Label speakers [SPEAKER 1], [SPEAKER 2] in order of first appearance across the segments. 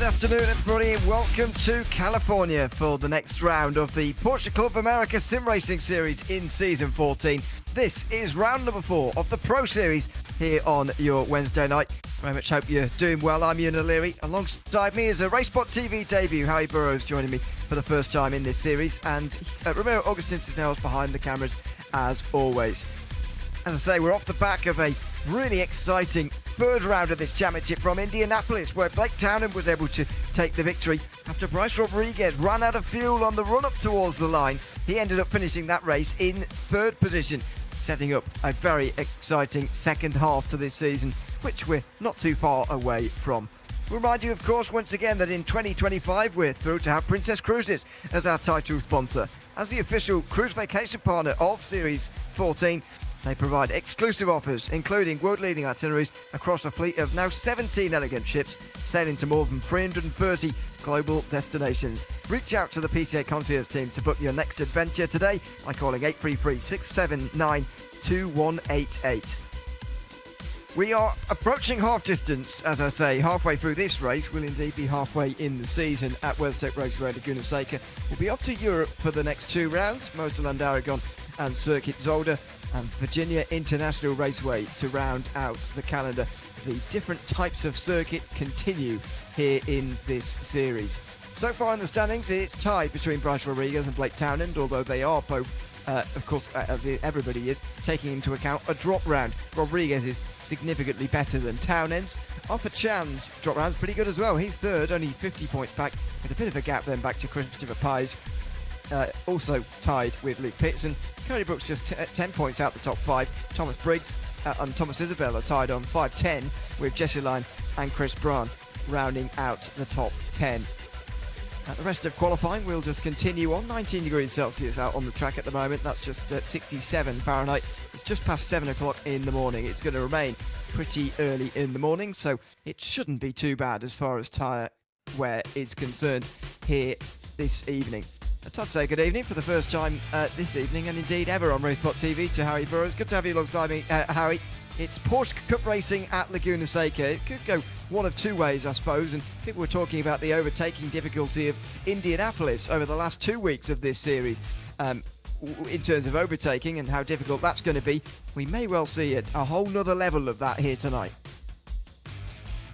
[SPEAKER 1] afternoon, everybody, and welcome to California for the next round of the Porsche Club America Sim Racing Series in Season 14. This is round number 4 of the Pro Series here on your Wednesday night. Very much hope you're doing well. I'm Ian O'Leary. Alongside me is a RaceSpot TV debut, Harry Burrows, joining me for the first time in this series, and Romero Augustin Cisneros behind the cameras as always. As I say, we're off the back of a really exciting third round of this championship from Indianapolis, where Blake Townend was able to take the victory after Bryce Rodriguez ran out of fuel on the run-up towards the line. He ended up finishing that race in third position, setting up a very exciting second half to this season, which we're not too far away from. We'll remind you, of course, once again that in 2025 we're thrilled to have Princess Cruises as our title sponsor. As the official cruise vacation partner of Series 14, they provide exclusive offers, including world-leading itineraries across a fleet of now 17 elegant ships, sailing to more than 330 global destinations. Reach out to the PCA concierge team to book your next adventure today by calling 833-679-2188. We are approaching half distance, as I say, halfway through this race. We'll indeed be halfway in the season at WeatherTech Raceway Laguna Seca. We'll be off to Europe for the next 2 rounds, Motorland Aragon and Circuit Zolder, and Virginia International Raceway to round out the calendar. The different types of circuit continue here in this series. So far in the standings, it's tied between Bryce Rodriguez and Blake Townend, although they are both, of course, as everybody is, taking into account a drop round. Rodriguez is significantly better than Townend's. Arthur Chan's drop round's pretty good as well. He's third, only 50 points back, with a bit of a gap then back to Christopher Pies. Also tied with Luke Pitson. Cody Brooks just 10 points out the top 5. Thomas Briggs and Thomas Isabel are tied on 5-10, with Jesse Line and Chris Braun rounding out the top 10. The rest of qualifying will just continue on. 19 degrees Celsius out on the track at the moment. That's just 67 Fahrenheit. It's just past 7 o'clock in the morning. It's going to remain pretty early in the morning, so it shouldn't be too bad as far as tyre wear is concerned here this evening. I'd say good evening for the first time this evening, and indeed ever on RaceSpot TV, to Harry Burrows. Good to have you alongside me, Harry. It's Porsche Cup racing at Laguna Seca. It could go one of two ways, I suppose, and people were talking about the overtaking difficulty of Indianapolis over the last 2 weeks of this series. In terms of overtaking and how difficult that's going to be, we may well see a whole nother level of that here tonight.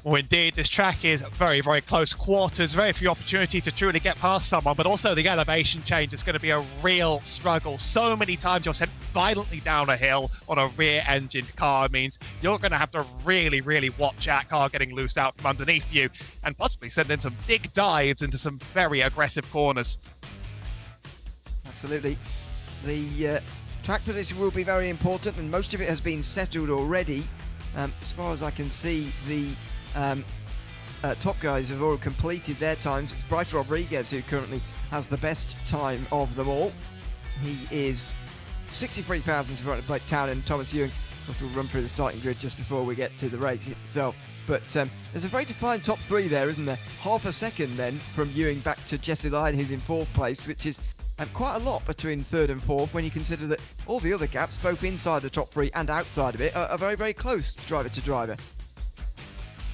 [SPEAKER 2] Well, indeed, this track is very, very close quarters, very few opportunities to truly get past someone, but also the elevation change is going to be a real struggle. So many times you're sent violently down a hill on a rear-engined car. It means you're going to have to really, really watch that car getting loosed out from underneath you and possibly send in some big dives into some very aggressive corners.
[SPEAKER 1] Absolutely. The track position will be very important, and most of it has been settled already. As far as I can see, the top guys have all completed their times. It's Bryce Rodriguez who currently has the best time of them all. He is 63 thousandths in front of Blake Townend and Thomas Ewing. Of course, we'll run through the starting grid just before we get to the race itself. But there's a very defined top 3 there, isn't there? Half a second then from Ewing back to Jesse Line, who's in 4th place, which is quite a lot between 3rd and 4th when you consider that all the other gaps, both inside the top 3 and outside of it, are very, very close driver to driver.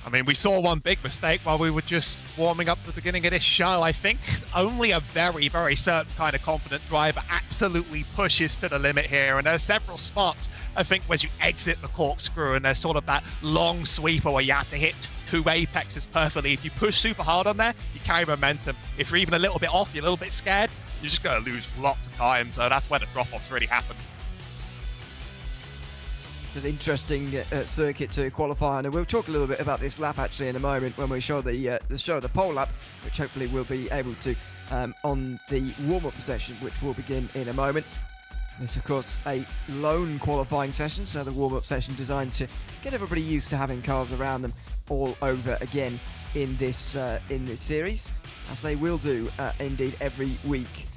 [SPEAKER 2] I mean, we saw one big mistake while we were just warming up at the beginning of this show. I think only a very, very certain kind of confident driver absolutely pushes to the limit here. And there's several spots, I think, as you exit the corkscrew, and there's sort of that long sweeper where you have to hit 2 apexes perfectly. If you push super hard on there, you carry momentum. If you're even a little bit off, you're a little bit scared, you're just going to lose lots of time. So that's where the drop-offs really happen.
[SPEAKER 1] An interesting circuit to qualify on, and we'll talk a little bit about this lap actually in a moment when we show the pole lap, which hopefully we'll be able to on the warm-up session, which will begin in a moment. This, of course, a lone qualifying session, so the warm-up session designed to get everybody used to having cars around them all over again in this series, as they will do indeed every week.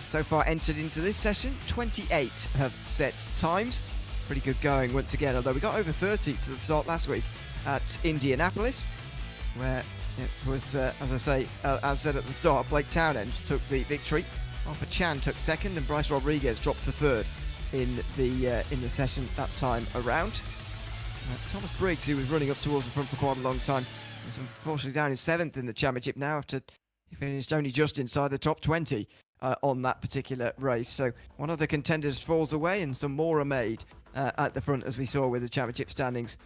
[SPEAKER 1] So far entered into this session, 28 have set times. Pretty good going once again, although we got over 30 to the start last week at Indianapolis, where it was, as I said at the start, Blake Townend took the victory. Arthur Chan took 2nd, and Bryce Rodriguez dropped to 3rd in the session that time around. Thomas Briggs, who was running up towards the front for quite a long time, He's unfortunately down in 7th in the championship now after he finished only just inside the top 20 on that particular race. So one of the contenders falls away and some more are made at the front, as we saw with the championship standings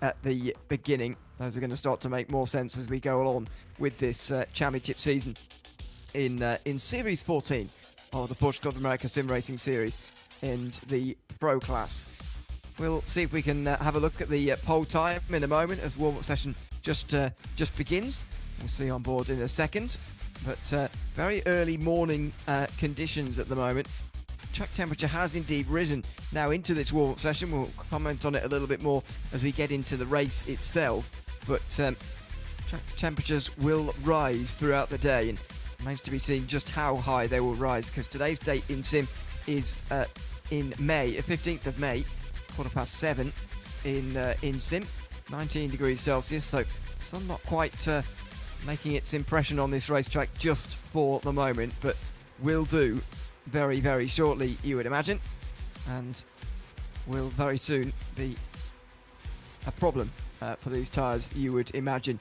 [SPEAKER 1] at the beginning. Those are going to start to make more sense as we go on with this championship season in Series 14 of the Porsche Club America Sim Racing Series in the Pro Class. We'll see if we can have a look at the pole time in a moment as warm-up session just begins. We'll see on board in a second. But very early morning conditions at the moment. Track temperature has indeed risen now into this warm-up session. We'll comment on it a little bit more as we get into the race itself. But track temperatures will rise throughout the day, and it remains to be seen just how high they will rise, because today's date in Sim is in May, 15th of May, 7:15 in Sim, 19 degrees Celsius. So sun not quite making its impression on this racetrack just for the moment, but will do very, very shortly, you would imagine, and will very soon be a problem for these tyres, you would imagine.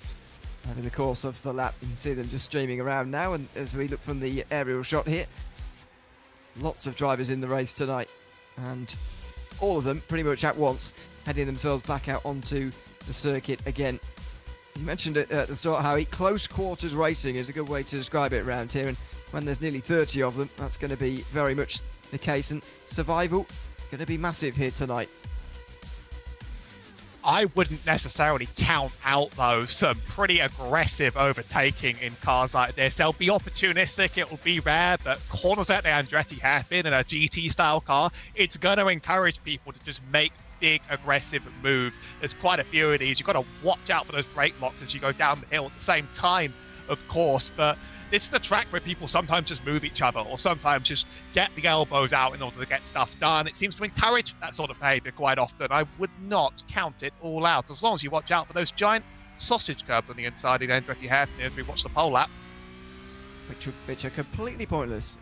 [SPEAKER 1] Over the course of the lap, you can see them just streaming around now, and as we look from the aerial shot here, lots of drivers in the race tonight, and all of them pretty much at once heading themselves back out onto the circuit again. You mentioned it at the start, Howie, close quarters racing is a good way to describe it around here, and when there's nearly 30 of them, that's going to be very much the case, and survival going to be massive here tonight.
[SPEAKER 2] I wouldn't necessarily count out, though, some pretty aggressive overtaking in cars like this. They'll be opportunistic, it will be rare, but corners like the Andretti hairpin in a GT-style car, it's going to encourage people to just make big, aggressive moves. There's quite a few of these. You've got to watch out for those brake locks as you go down the hill at the same time, of course, but this is a track where people sometimes just move each other or sometimes just get the elbows out in order to get stuff done. It seems to encourage that sort of behavior quite often. I would not count it all out, as long as you watch out for those giant sausage curbs on the inside of the Andretti hairpin as we watch the pole lap.
[SPEAKER 1] Which are completely pointless.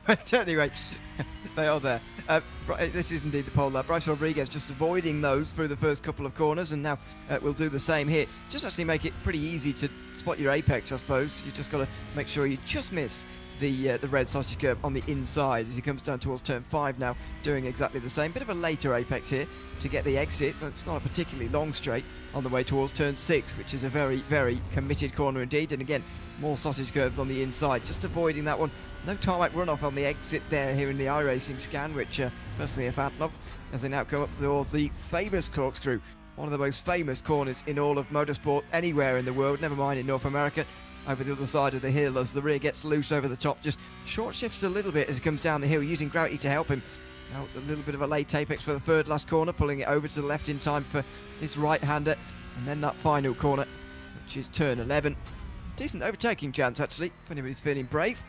[SPEAKER 1] But anyway, they are there. This is indeed the pole lap. Bryce Rodriguez just avoiding those through the first couple of corners, and now we'll do the same here. Just actually make it pretty easy to spot your apex, I suppose. You just got to make sure you just miss the red sausage curb on the inside as he comes down towards turn 5 now, doing exactly the same. Bit of a later apex here to get the exit. It's not a particularly long straight on the way towards turn 6, which is a very, very committed corner indeed. And again, more sausage curves on the inside, just avoiding that one. No tarmac runoff on the exit there here in the iRacing scan, which personally a fan of, as they now come up towards the famous corkscrew, one of the most famous corners in all of motorsport anywhere in the world, never mind in North America. Over the other side of the hill as the rear gets loose over the top, just short shifts a little bit as he comes down the hill, using gravity to help him. Now a little bit of a late apex for the third last corner, pulling it over to the left in time for this right-hander, and then that final corner, which is turn 11. Decent overtaking chance actually, if anybody's feeling brave,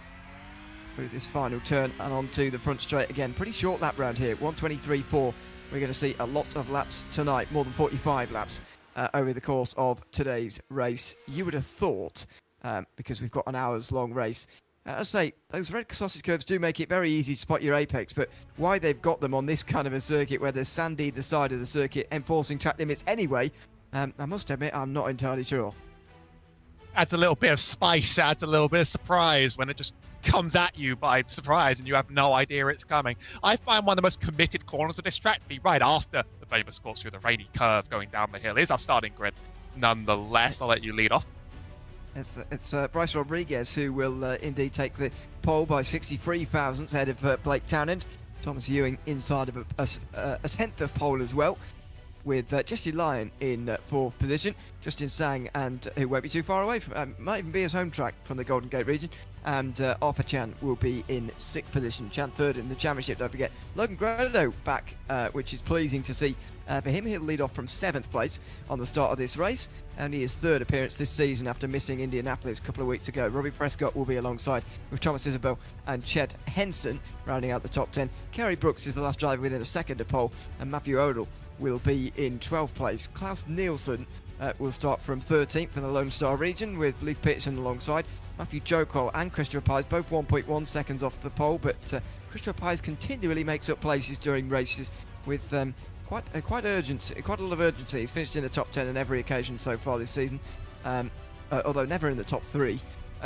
[SPEAKER 1] through this final turn and onto the front straight again. Pretty short lap round here, 1:23.4. We're going to see a lot of laps tonight, more than 45 laps over the course of today's race. You would have thought, because we've got an hour's long race. As I say, those red sausage curves do make it very easy to spot your apex, but why they've got them on this kind of a circuit where there's sandy the side of the circuit, enforcing track limits anyway, I must admit I'm not entirely sure.
[SPEAKER 2] Adds a little bit of spice, adds a little bit of surprise when it just comes at you by surprise and you have no idea it's coming. I find one of the most committed corners of this track to be right after the famous course through the rainy curve going down the hill. Is our starting grid. Nonetheless, I'll let you lead off.
[SPEAKER 1] It's Bryce Rodriguez who will indeed take the pole by 63 thousandths ahead of Blake Townend. Thomas Ewing inside of a tenth of pole as well, with Jesse Lyon in 4th position. Justin Sang, and who won't be too far away from, might even be his home track from the Golden Gate region, and Arthur Chan will be in 6th position. Chan 3rd in the championship, don't forget. Logan Grado back, which is pleasing to see. For him, he'll lead off from 7th place on the start of this race, only his 3rd appearance this season after missing Indianapolis a couple of weeks ago. Robbie Prescott will be alongside with Thomas Isabel and Chet Henson rounding out the top 10. Kerry Brooks is the last driver within a second of pole, and Matthew Odell will be in 12th place. Klaus Nielsen will start from 13th in the Lone Star region with Leif Peterson alongside. Matthew Jokol and Christopher Pies both 1.1 seconds off the pole, but Christopher Pies continually makes up places during races with quite a lot of urgency. He's finished in the top 10 on every occasion so far this season. although never in the top 3.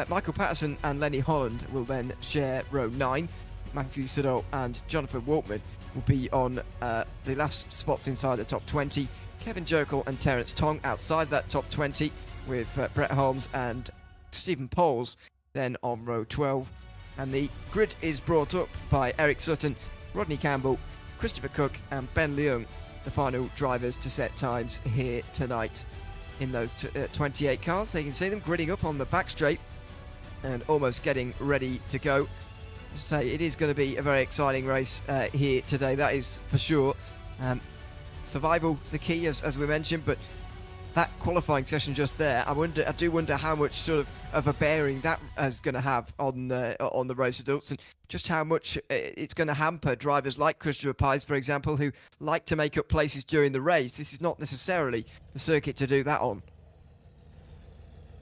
[SPEAKER 1] Michael Patterson and Lenny Holland will then share row 9. Matthew Siddall and Jonathan Waltman will be on the last spots inside the top 20. Kevin Jokel and Terence Tong outside that top 20, with Brett Holmes and Stephen Poles then on row 12. And the grid is brought up by Eric Sutton, Rodney Campbell, Christopher Cook and Ben Leung, the final drivers to set times here tonight in those 28 cars. So you can see them gridding up on the back straight and almost getting ready to go. Say it is going to be a very exciting race here today, that is for sure. Survival the key, as we mentioned, but that qualifying session just there, I do wonder how much sort of a bearing that is going to have on the race results, and just how much it's going to hamper drivers like Christopher Pies, for example, who like to make up places during the race. This is not necessarily the circuit to do that on.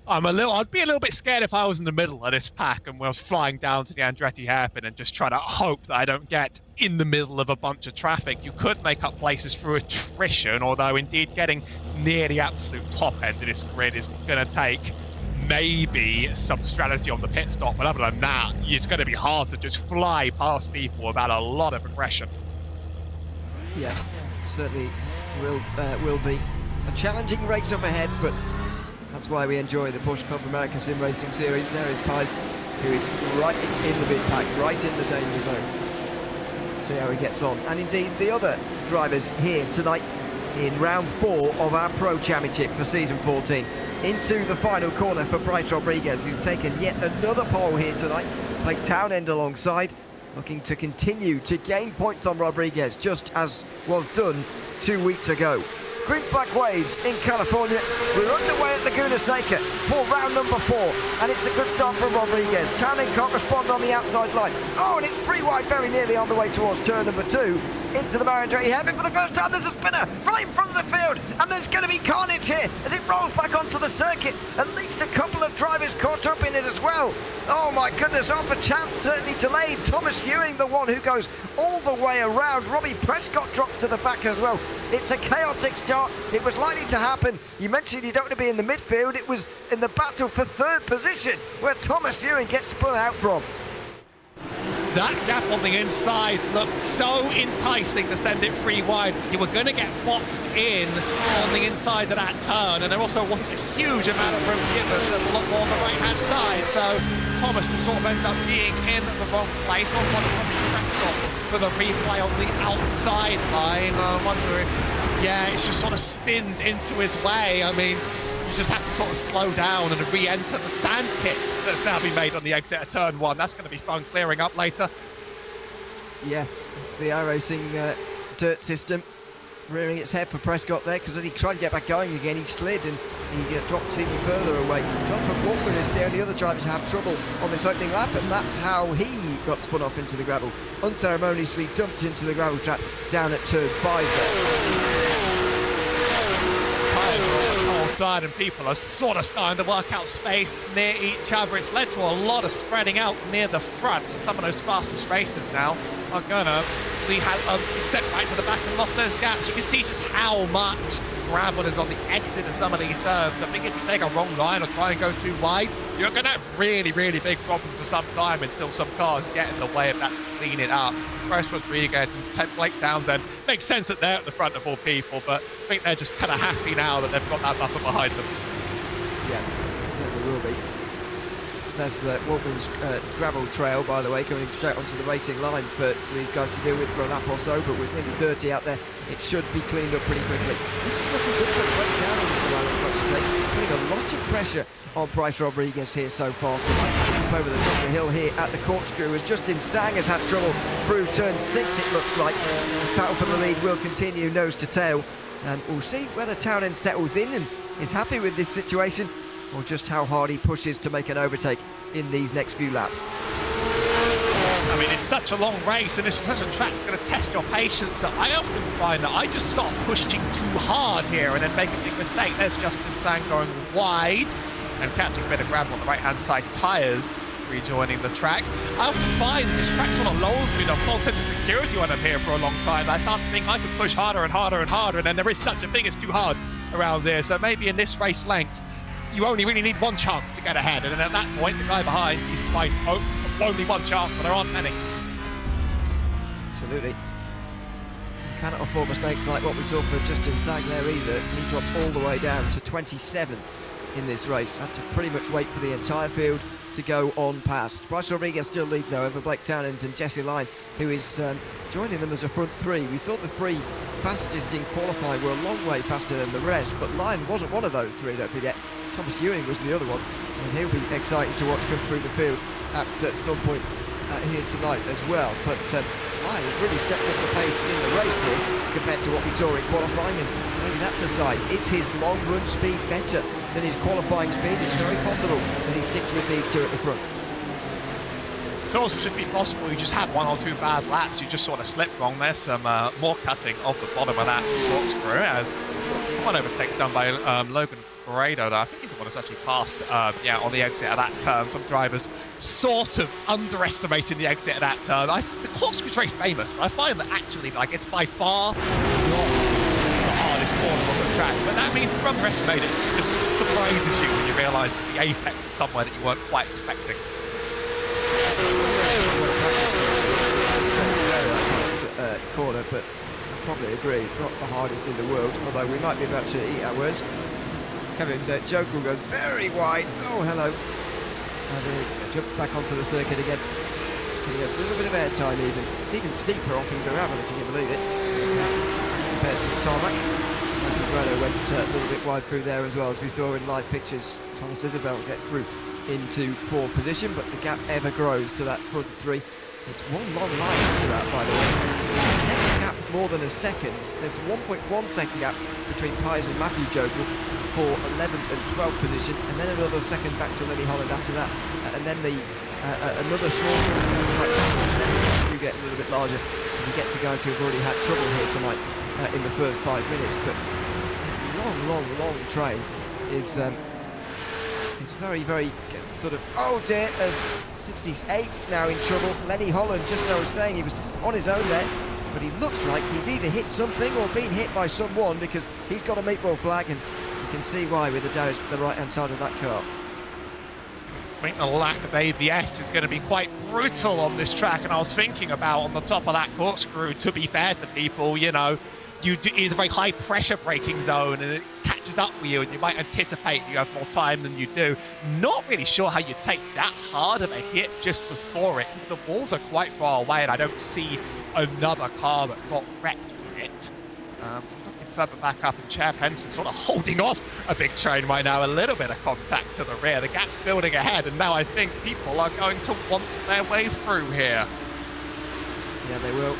[SPEAKER 2] I'd be a little bit scared if I was in the middle of this pack and was flying down to the Andretti hairpin and just trying to hope that I don't get in the middle of a bunch of traffic. You could make up places through attrition, although indeed getting near the absolute top end of this grid is going to take maybe some strategy on the pit stop. But other than that, it's going to be hard to just fly past people without a lot of aggression.
[SPEAKER 1] Yeah, certainly will be a challenging race up ahead, but that's why we enjoy the Porsche Club America Sim Racing Series. There is Pies, who is right in the mid-pack, right in the danger zone. See how he gets on. And indeed, the other drivers here tonight in round 4 of our Pro Championship for Season 14. Into the final corner for Bryce Rodriguez, who's taken yet another pole here tonight. Played Townend alongside, looking to continue to gain points on Rodriguez, just as was done 2 weeks ago. Green flag waves in California. We're underway at Laguna Seca for round number 4, and it's a good start from Rodriguez. Townend can't respond on the outside line. Oh, and it's 3 wide, very nearly on the way towards turn number 2. Into the Andretti hairpin for the first time. There's a spinner right in front of the field, and there's going to be carnage here as it rolls back onto the circuit. At least a couple of drivers caught up in it as well. Oh my goodness, off a chance, certainly delayed. Thomas Ewing, the one who goes all the way around. Robbie Prescott drops to the back as well. It's a chaotic start. It was likely to happen. You mentioned you don't want to be in the midfield. It was in the battle for 3rd position where Thomas Ewing gets spun out from.
[SPEAKER 2] That gap on the inside looked so enticing to send it 3 wide. You were going to get boxed in on the inside of that turn, and there also wasn't a huge amount of room given. There's a lot more on the right-hand side, so Thomas just sort of ends up being in the wrong place. On one of Prescott for the replay on the outside line. I wonder if, yeah, it just sort of spins into his way. I mean, you just have to sort of slow down and re-enter the sand pit that's now been made on the exit of turn 1. That's going to be fun clearing up later.
[SPEAKER 1] Yeah, it's the iRacing dirt system rearing its head for Prescott there, because as he tried to get back going again, he slid and he dropped even further away. Jonathan Waltman is the only other driver to have trouble on this opening lap, and that's how he got spun off into the gravel. Unceremoniously dumped into the gravel trap down at turn 5 there.
[SPEAKER 2] Side, and people are sort of starting to work out space near each other. It's led to a lot of spreading out near the front. Some of those fastest racers now are gonna be sent right to the back and lost those gaps. You can see just how much gravel is on the exit of some of these turns. I think if you take a wrong line or try and go too wide, you're gonna have really, really big problems for some time until some cars get in the way of that cleaning up. Bryce Rodriguez and Blake Townsend, makes sense that they're at the front of all people, but I think they're just kind of happy now that they've got that buffer behind them.
[SPEAKER 1] Yeah, it certainly will be. So that's Waltman's gravel trail, by the way, coming straight onto the racing line for these guys to deal with for a lap or so, but with nearly 30 out there, it should be cleaned up pretty quickly. This is looking good for Blake Townsend at the moment, I've got to say. Putting a lot of pressure on Bryce Rodriguez here so far tonight. Over the top of the hill here at the corkscrew, as Justin Sang has had trouble through turn 6, it looks like. This battle for the lead will continue nose to tail, and we'll see whether Townend settles in and is happy with this situation, or just how hard he pushes to make an overtake in these next few laps.
[SPEAKER 2] I mean, it's such a long race, and this is such a track that's going to test your patience, that I often find that I just start pushing too hard here and then make a big mistake. There's Justin Sang going wide and catching a bit of gravel on the right-hand side tyres, rejoining the track. I often find this track sort of lulls me to a false sense of security when I'm here for a long time. I start to think I could push harder and harder and harder, and then there is such a thing as too hard around there. So maybe in this race length, you only really need one chance to get ahead, and then at that point, the guy behind is by only one chance, but there aren't many.
[SPEAKER 1] Absolutely. You cannot afford mistakes like what we saw for Justin Sagler either. He drops all the way down to 27th in this race. Had to pretty much wait for the entire field to go on past. Bryce Rodriguez still leads, however. Blake Townend and Jesse Line, who is joining them as a front three. We saw the three fastest in qualifying were a long way faster than the rest, but Line wasn't one of those three, don't forget. Thomas Ewing was the other one, and he'll be exciting to watch come through the field at some point here tonight as well. But Line has really stepped up the pace in the race here compared to what we saw in qualifying, and maybe that's a sign. Is his long run speed better than his qualifying speed? It's very possible as he sticks with these two at the front.
[SPEAKER 2] Could also just be possible you just had one or two bad laps, you just sort of slipped wrong. There's some more cutting of the bottom of that corkscrew as one overtakes done by Logan Grado, though. I think he's the one that's actually passed on the exit of that turn. Some drivers sort of underestimating the exit of that turn. The corkscrew's very famous, but I find that actually it's by far not the hardest corner on the track, but that means if you underestimate it, it just surprises you when you realise that the apex is somewhere that you weren't quite expecting.
[SPEAKER 1] Corner, but I probably agree it's not the hardest in the world, although we might be about to eat our words. Kevin Jokel goes very wide. Oh, hello. And he jumps back onto the circuit again, getting a little bit of airtime even. It's even steeper off in the gravel, if you can believe it, compared to the tarmac. Grado went a little bit wide through there as well, as we saw in live pictures. Thomas Isabel gets through into fourth position, but the gap ever grows to that front three. It's one long line after that, by the way. Next gap more than a second. There's 1.1 second gap between Pies and Matthew Jokel for 11th and 12th position, and then another second back to Lenny Holland after that, and then another small gap to Mike Patton, and then you get a little bit larger as you get to guys who have already had trouble here tonight in the first 5 minutes. But this long train is very, very sort of, oh dear, as 68's now in trouble. Lenny Holland, just as I was saying, he was on his own there, but he looks like he's either hit something or been hit by someone, because he's got a meatball flag, and you can see why with the damage to the right hand side of that car.
[SPEAKER 2] I think the lack of ABS is going to be quite brutal on this track, and I was thinking about on the top of that corkscrew, to be fair to people, it's a very high pressure braking zone, and it catches up with you, and you might anticipate you have more time than you do. Not really sure how you take that hard of a hit just before it, because the walls are quite far away, and I don't see another car that got wrecked with it. Looking further back up, and Chad Henson sort of holding off a big train right now, a little bit of contact to the rear. The gap's building ahead, and now I think people are going to want their way through here.
[SPEAKER 1] Yeah, they will.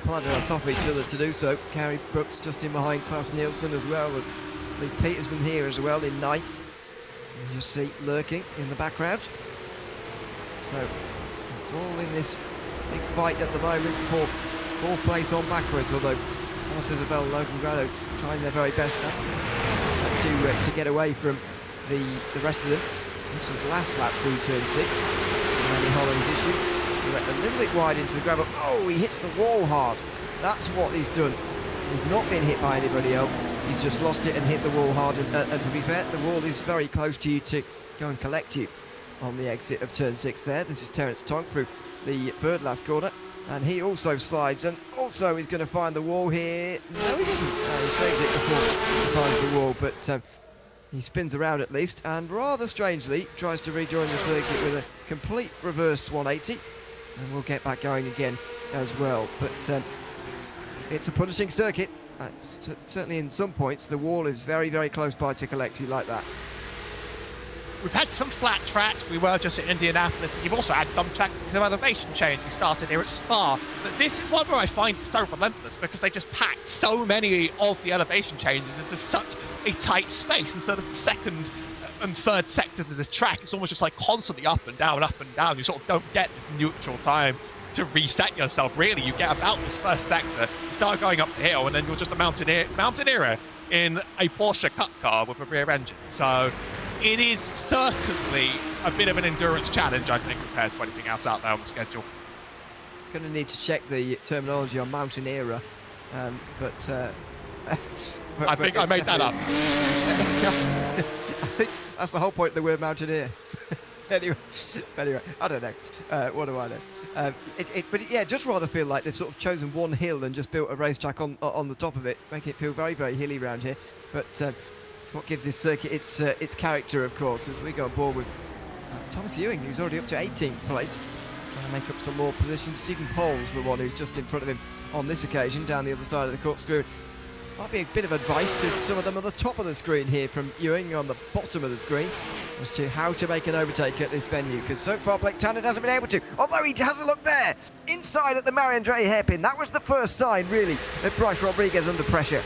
[SPEAKER 1] Climbing on top of each other to do so. Gary Brooks just in behind Klaus Nielsen, as well as Lee Peterson here as well in ninth. And you see lurking in the background. So it's all in this big fight at the moment for fourth place on backwards, although Thomas Isabel and Logan Grado trying their very best to get away from the rest of them. This was the last lap through turn 6. Randy Holland's issue. He went a little bit wide into the gravel. Oh, he hits the wall hard. That's what he's done. He's not been hit by anybody else. He's just lost it and hit the wall hard. And to be fair, the wall is very close to you to go and collect you on the exit of turn 6 there. This is Terence Tonk through the third last corner. And he also slides, and also he's going to find the wall here. No, he doesn't. He saves it before he finds the wall, but he spins around at least, and rather strangely tries to rejoin the circuit with a complete reverse 180. And we'll get back going again as well. But it's a punishing circuit. Certainly in some points, the wall is very, very close by to collect you like that.
[SPEAKER 2] We've had some flat tracks. We were just at Indianapolis. We've also had some tracks with some elevation change. We started here at Spa. But this is one where I find it's so relentless, because they just packed so many of the elevation changes into such a tight space. Instead of the second and third sectors of this track, it's almost just like constantly up and down, up and down. You sort of don't get this neutral time to reset yourself, really. You get about this first sector, you start going up the hill, and then you're just a mountaineer in a Porsche Cup car with a rear engine. So it is certainly a bit of an endurance challenge, I think, compared to anything else out there on the schedule.
[SPEAKER 1] Going to need to check the terminology on mountaineerer, but
[SPEAKER 2] I think I made that up.
[SPEAKER 1] I think that's the whole point of the word mountaineer. anyway, I don't know. What do I know? But yeah, just rather feel like they've sort of chosen one hill and just built a racetrack on the top of it, making it feel very, very hilly around here. But it's what gives this circuit its character, of course, as we go on board with Thomas Ewing, who's already up to 18th place, trying to make up some more positions. Stephen Pole's the one who's just in front of him on this occasion, down the other side of the corkscrew. Might be a bit of advice to some of them on the top of the screen here from Ewing on the bottom of the screen as to how to make an overtake at this venue, because so far Blake Townend hasn't been able to, although he has a look there inside at the Marie-Andre hairpin. That was the first sign really that Bryce Rodriguez under pressure.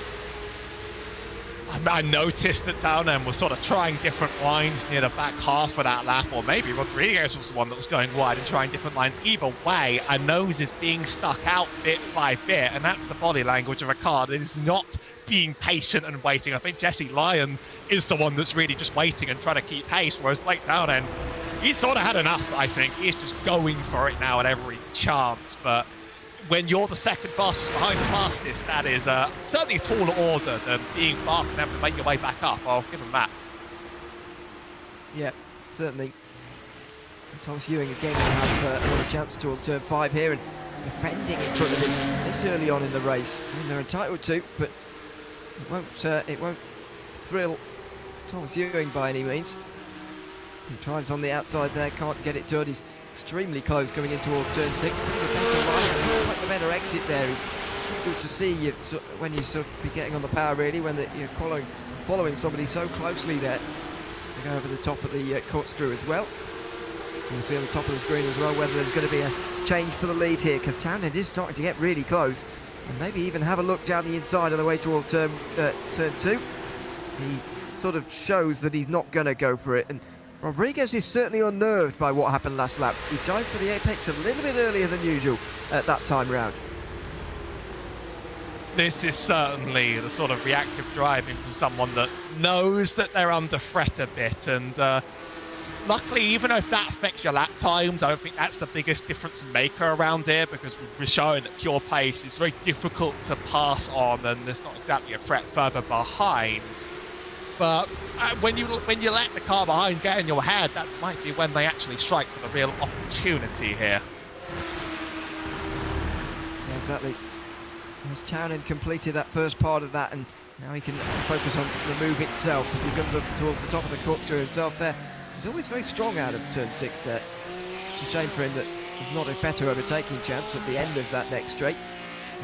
[SPEAKER 2] I noticed that Townend was sort of trying different lines near the back half of that lap, or maybe Rodriguez was the one that was going wide and trying different lines. Either way, a nose is being stuck out bit by bit, and that's the body language of a car that is not being patient and waiting. I think Jesse Lyon is the one that's really just waiting and trying to keep pace, whereas Blake Townend, he's sort of had enough, I think. He's just going for it now at every chance, but when you're the second fastest behind the fastest, that is certainly a taller order than being fast and having to make your way back up. I'll give him that.
[SPEAKER 1] Yeah, certainly. Thomas Ewing again will have another chance towards turn 5 here, and defending in front of him this early on in the race. I mean, they're entitled to, but it won't thrill Thomas Ewing by any means. He tries on the outside there, can't get it done. He's extremely close coming in towards turn 6. But a better line, quite the better exit there. It's difficult to see when you sort of be getting on the power really, when you're following somebody so closely there to go over the top of the corkscrew as well. We'll see on the top of the screen as well whether there's going to be a change for the lead here, because Townend is starting to get really close, and maybe even have a look down the inside of the way towards turn 2. He sort of shows that he's not going to go for it, and Rodriguez is certainly unnerved by what happened last lap. He dived for the apex a little bit earlier than usual at that time round.
[SPEAKER 2] This is certainly the sort of reactive driving from someone that knows that they're under threat a bit, and luckily, even if that affects your lap times, I don't think that's the biggest difference maker around here, because we're showing that pure pace is very difficult to pass on, and there's not exactly a threat further behind. But when you let the car behind get in your head, that might be when they actually strike for the real opportunity here.
[SPEAKER 1] Yeah, exactly. As Townend completed that first part of that, and now he can focus on the move itself as he comes up towards the top of the corkscrew himself there. He's always very strong out of turn 6 there. It's a shame for him that there's not a better overtaking chance at the end of that next straight,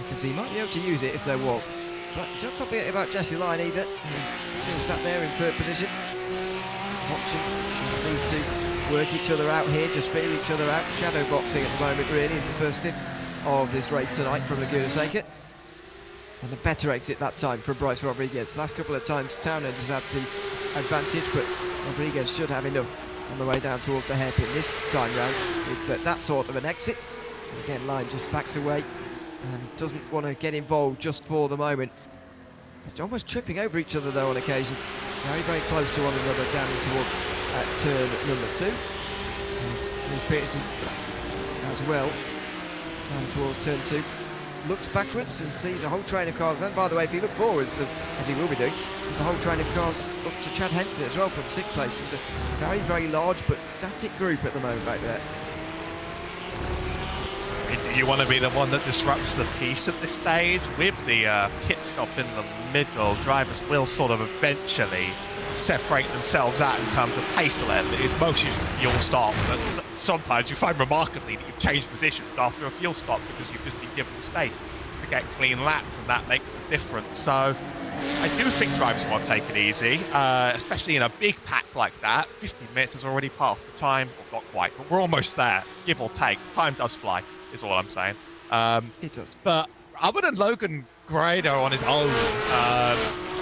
[SPEAKER 1] because he might be able to use it if there was. But don't forget about Jesse Lyon either. He's still sat there in third position, watching as these two work each other out here, just feel each other out. Shadow boxing at the moment, really, in the first fifth of this race tonight from Laguna Seca. And a better exit that time from Bryce Rodriguez. Last couple of times Townend has had the advantage, but Rodriguez should have enough on the way down towards the hairpin this time round with that sort of an exit. And again, Lyon just backs away and doesn't want to get involved just for the moment. They're almost tripping over each other though on occasion. Very, very close to one another down towards turn number 2. There's Peterson as well, down towards turn 2. Looks backwards and sees a whole train of cars, and by the way, if you look forwards, as he will be doing, there's a whole train of cars up to Chad Henson as well from 6th place. It's a very, very large but static group at the moment back there.
[SPEAKER 2] Do you want to be the one that disrupts the peace at this stage? With the pit stop in the middle, drivers will sort of eventually separate themselves out in terms of pace level. It is mostly just a fuel stop, but sometimes you find remarkably that you've changed positions after a fuel stop because you've just been given the space to get clean laps, and that makes a difference. So I do think drivers want to take it easy, especially in a big pack like that. 15 minutes has already passed the time, well, not quite, but we're almost there, give or take. Time does fly, is all I'm saying.
[SPEAKER 1] It does.
[SPEAKER 2] But other than Logan Grado on his own,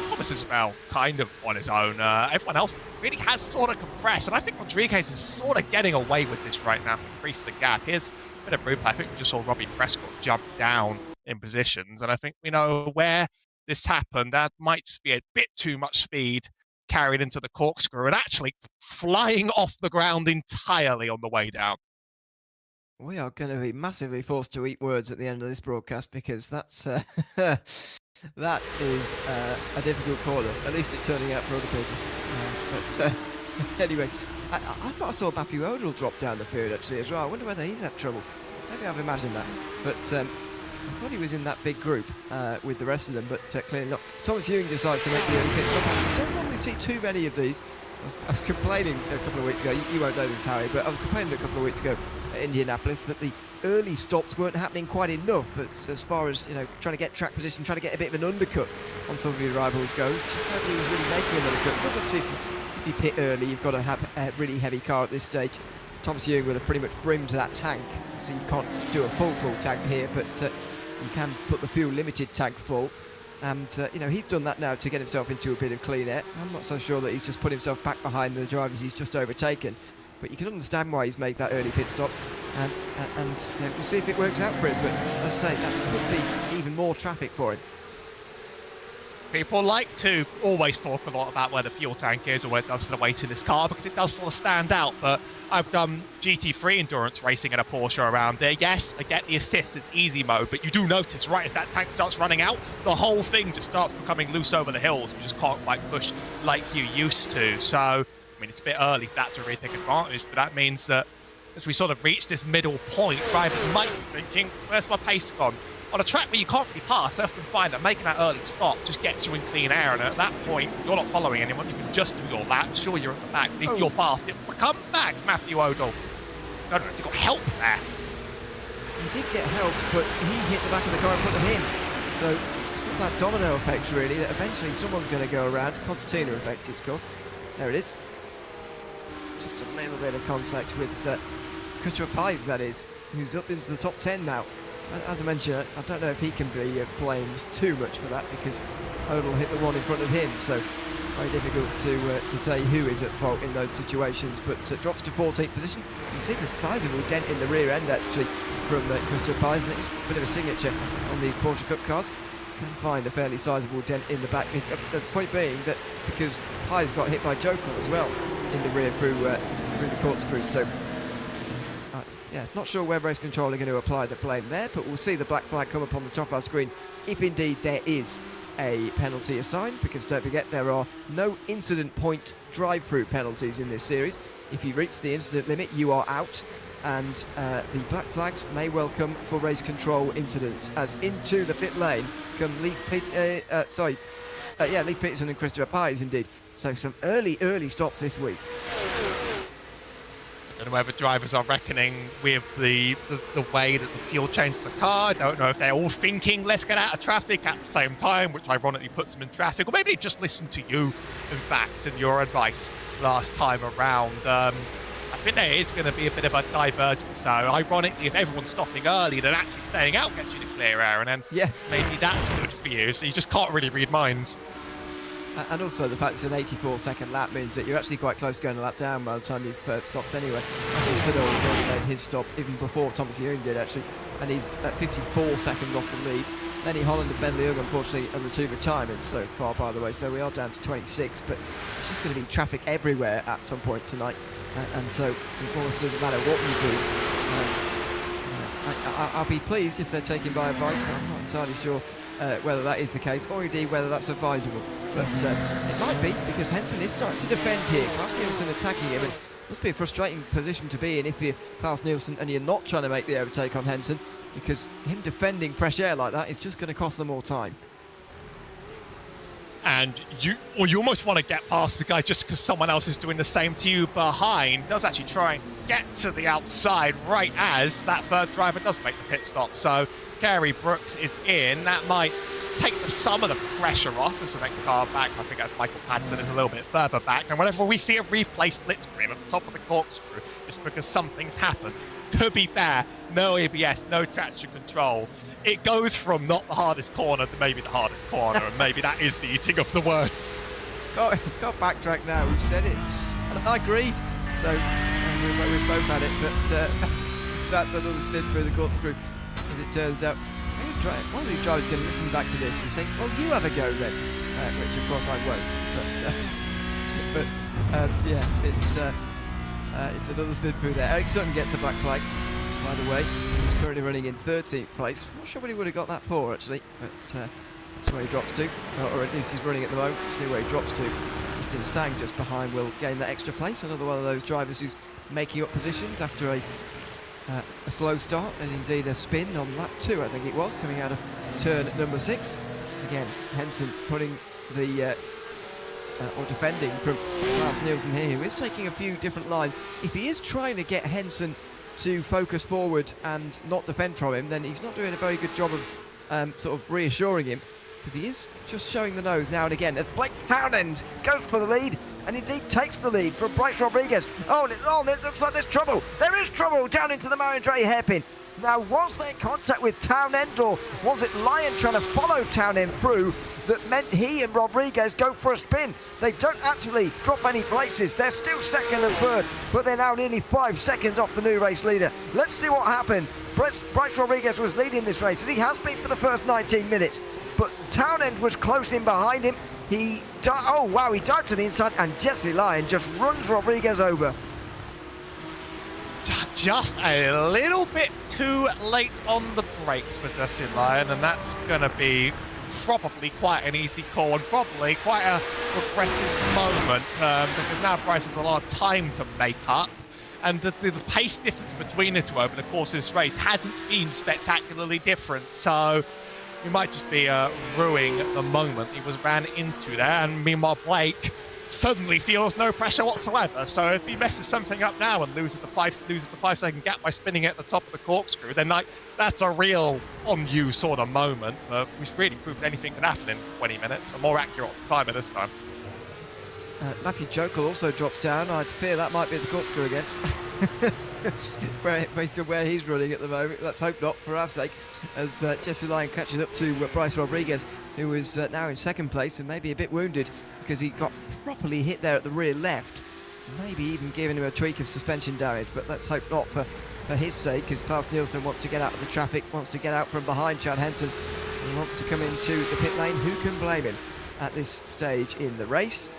[SPEAKER 2] Thomas is now kind of on his own. Everyone else really has sort of compressed, and I think Rodriguez is sort of getting away with this right now to increase the gap. Here's a bit of replay. I think we just saw Robbie Prescott jump down in positions, and I think we know where this happened. That might just be a bit too much speed carried into the corkscrew and actually flying off the ground entirely on the way down.
[SPEAKER 1] We are going to be massively forced to eat words at the end of this broadcast, because that's that is a difficult corner. At least it's turning out for other people. But anyway, I thought I saw Matthew Odell drop down the field actually as well. I wonder whether he's had trouble. Maybe I've imagined that. But I thought he was in that big group with the rest of them, but clearly not. Thomas Ewing decides to make the early pit stop. I don't normally see too many of these. I was complaining a couple of weeks ago, you won't know this, Harry, but I was complaining a couple of weeks ago at Indianapolis that the early stops weren't happening quite enough as far as, you know, trying to get track position, trying to get a bit of an undercut on some of your rivals goes. Just nobody was really making an undercut. Because obviously if you pit early, you've got to have a really heavy car at this stage. Thomas Ewing would have pretty much brimmed that tank, so you can't do a full tank here, but you can put the fuel limited tank full. And, you know, he's done that now to get himself into a bit of clean air. I'm not so sure that he's just put himself back behind the drivers he's just overtaken. But you can understand why he's made that early pit stop. And you know, we'll see if it works out for him. But as I say, that could be even more traffic for him.
[SPEAKER 2] People like to always talk a lot about where the fuel tank is or where it does to the weight in this car because it does sort of stand out. But I've done GT3 endurance racing in a Porsche around here. Yes, I get the assist, it's easy mode, but you do notice, right, as that tank starts running out, the whole thing just starts becoming loose over the hills. You just can't quite push like you used to. So, I mean, it's a bit early for that to really take advantage, but that means that as we sort of reach this middle point, drivers might be thinking, where's my pace gone? On a track where you can't really pass, I often find that making that early stop just gets you in clean air, and at that point, you're not following anyone. You can just do your lap. Sure, you're at the back, but if you're fast, it will come back, Matthew Odell. Don't know if you got help there.
[SPEAKER 1] He did get help, but he hit the back of the car in front of him. So it's not that domino effect, really, that eventually someone's going to go around. Concertina effect, it's called. There it is. Just a little bit of contact with Christopher Pies, that is, who's up into the top 10 now. As I mentioned, I don't know if he can be blamed too much for that because Odell hit the one in front of him, so very difficult to say who is at fault in those situations, but drops to 14th position. You can see the sizable dent in the rear end actually from Christopher Pies, and it's a bit of a signature on these Porsche Cup cars. You can find a fairly sizable dent in the back. The point being that it's because Pies got hit by Jokel as well in the rear through the corkscrew, so it's, yeah, not sure where race control are going to apply the blame there, but we'll see the black flag come up on the top of our screen if indeed there is a penalty assigned, because don't forget there are no incident point drive-through penalties in this series. If you reach the incident limit, you are out, and the black flags may well come for race control incidents, as into the pit lane come Leif Peterson and Christopher Pies indeed. So some early stops this week.
[SPEAKER 2] I don't know whether drivers are reckoning with the way that the fuel changed the car. I don't know if they're all thinking, let's get out of traffic at the same time, which ironically puts them in traffic. Or maybe they just listen to you, in fact, and your advice last time around. I think there is going to be a bit of a divergence, though. Ironically, if everyone's stopping early, then actually staying out gets you to clear air, and then maybe that's good for you. So you just can't really read minds.
[SPEAKER 1] And also the fact it's an 84-second lap means that you're actually quite close to going a lap down by the time you've stopped anyway. Siddle has already made his stop even before Thomas Ewing did actually, and he's at 54 seconds off the lead. Lenny Holland and Ben Leung, unfortunately, are the two retirements so far, by the way, so we are down to 26, but it's just going to be traffic everywhere at some point tonight, and so it almost doesn't matter what you do. I'll be pleased if they're taking my advice, but I'm not entirely sure whether that is the case, or indeed whether that's advisable. But it might be, because Henson is starting to defend here. Klaus Nielsen attacking him, and it must be a frustrating position to be in if you're Klaus Nielsen and you're not trying to make the overtake on Henson, because him defending fresh air like that is just going to cost them more time.
[SPEAKER 2] And you almost want to get past the guy just because someone else is doing the same to you behind. Does actually try and get to the outside right as that third driver does make the pit stop. So Gary Brooks is in. That might take some of the pressure off as the next car back. I think that's Michael Patterson is a little bit further back. And whenever we see a replay split screen at the top of the corkscrew, it's because something's happened. To be fair, no ABS, no traction control. It goes from not the hardest corner to maybe the hardest corner, and maybe that is the eating of the words.
[SPEAKER 1] Got backtrack now, we've said it. And I agreed. So we've both had it, but that's another spin through the corkscrew, as it turns out. One of these drivers is going to listen back to this and think, well, you have a go then, which of course I won't. It's another spin through there. Eric Sutton gets a black flag, by the way. He's currently running in 13th place. Not sure what he would have got that for, actually, but that's where he drops to, or at least he's running at the moment. We'll see where he drops to. Sebastian Sang just behind will gain that extra place. Another one of those drivers who's making up positions after a slow start and indeed a spin on lap 2, I think it was, coming out of turn number 6. Again, Henson putting the or defending from Klaus Nielsen here, who is taking a few different lines. If he is trying to get Henson to focus forward and not defend from him, then he's not doing a very good job of sort of reassuring him, because he is just showing the nose now and again. As Blake Townend goes for the lead, and indeed takes the lead from Bryce Rodriguez. Oh, it looks like there's trouble. There is trouble down into the Marindre hairpin. Now, was there contact with Townend, or was it Lyon trying to follow Townend through that meant he and Rodriguez go for a spin? They don't actually drop any places. They're still second and third, but they're now nearly 5 seconds off the new race leader. Let's see what happened. Bryce Rodriguez was leading this race, as he has been for the first 19 minutes, but Townend was close in behind him. He dived to the inside, and Jesse Lyon just runs Rodriguez over.
[SPEAKER 2] Just a little bit too late on the brakes for Jesse Lyon, and that's going to be probably quite an easy call and probably quite a regretted moment, because now Bryce has a lot of time to make up, and the pace difference between the two over the course of this race hasn't been spectacularly different, so he might just be ruining the moment he was ran into there. And meanwhile, Blake suddenly feels no pressure whatsoever. So if he messes something up now and loses the 5-second gap by spinning at the top of the corkscrew, then that's a real on you sort of moment. We've really proved anything can happen in 20 minutes. A more accurate timer this time.
[SPEAKER 1] Matthew Jokel also drops down. I fear that might be the corkscrew again. Based on where he's running at the moment. Let's hope not, for our sake, as Jesse Lyon catches up to Bryce Rodriguez, who is now in second place and maybe a bit wounded because he got properly hit there at the rear left, maybe even giving him a tweak of suspension damage, but let's hope not for his sake, as Klaus Nielsen wants to get out of the traffic, wants to get out from behind Chad Henson. He wants to come into the pit lane. Who can blame him at this stage in the race?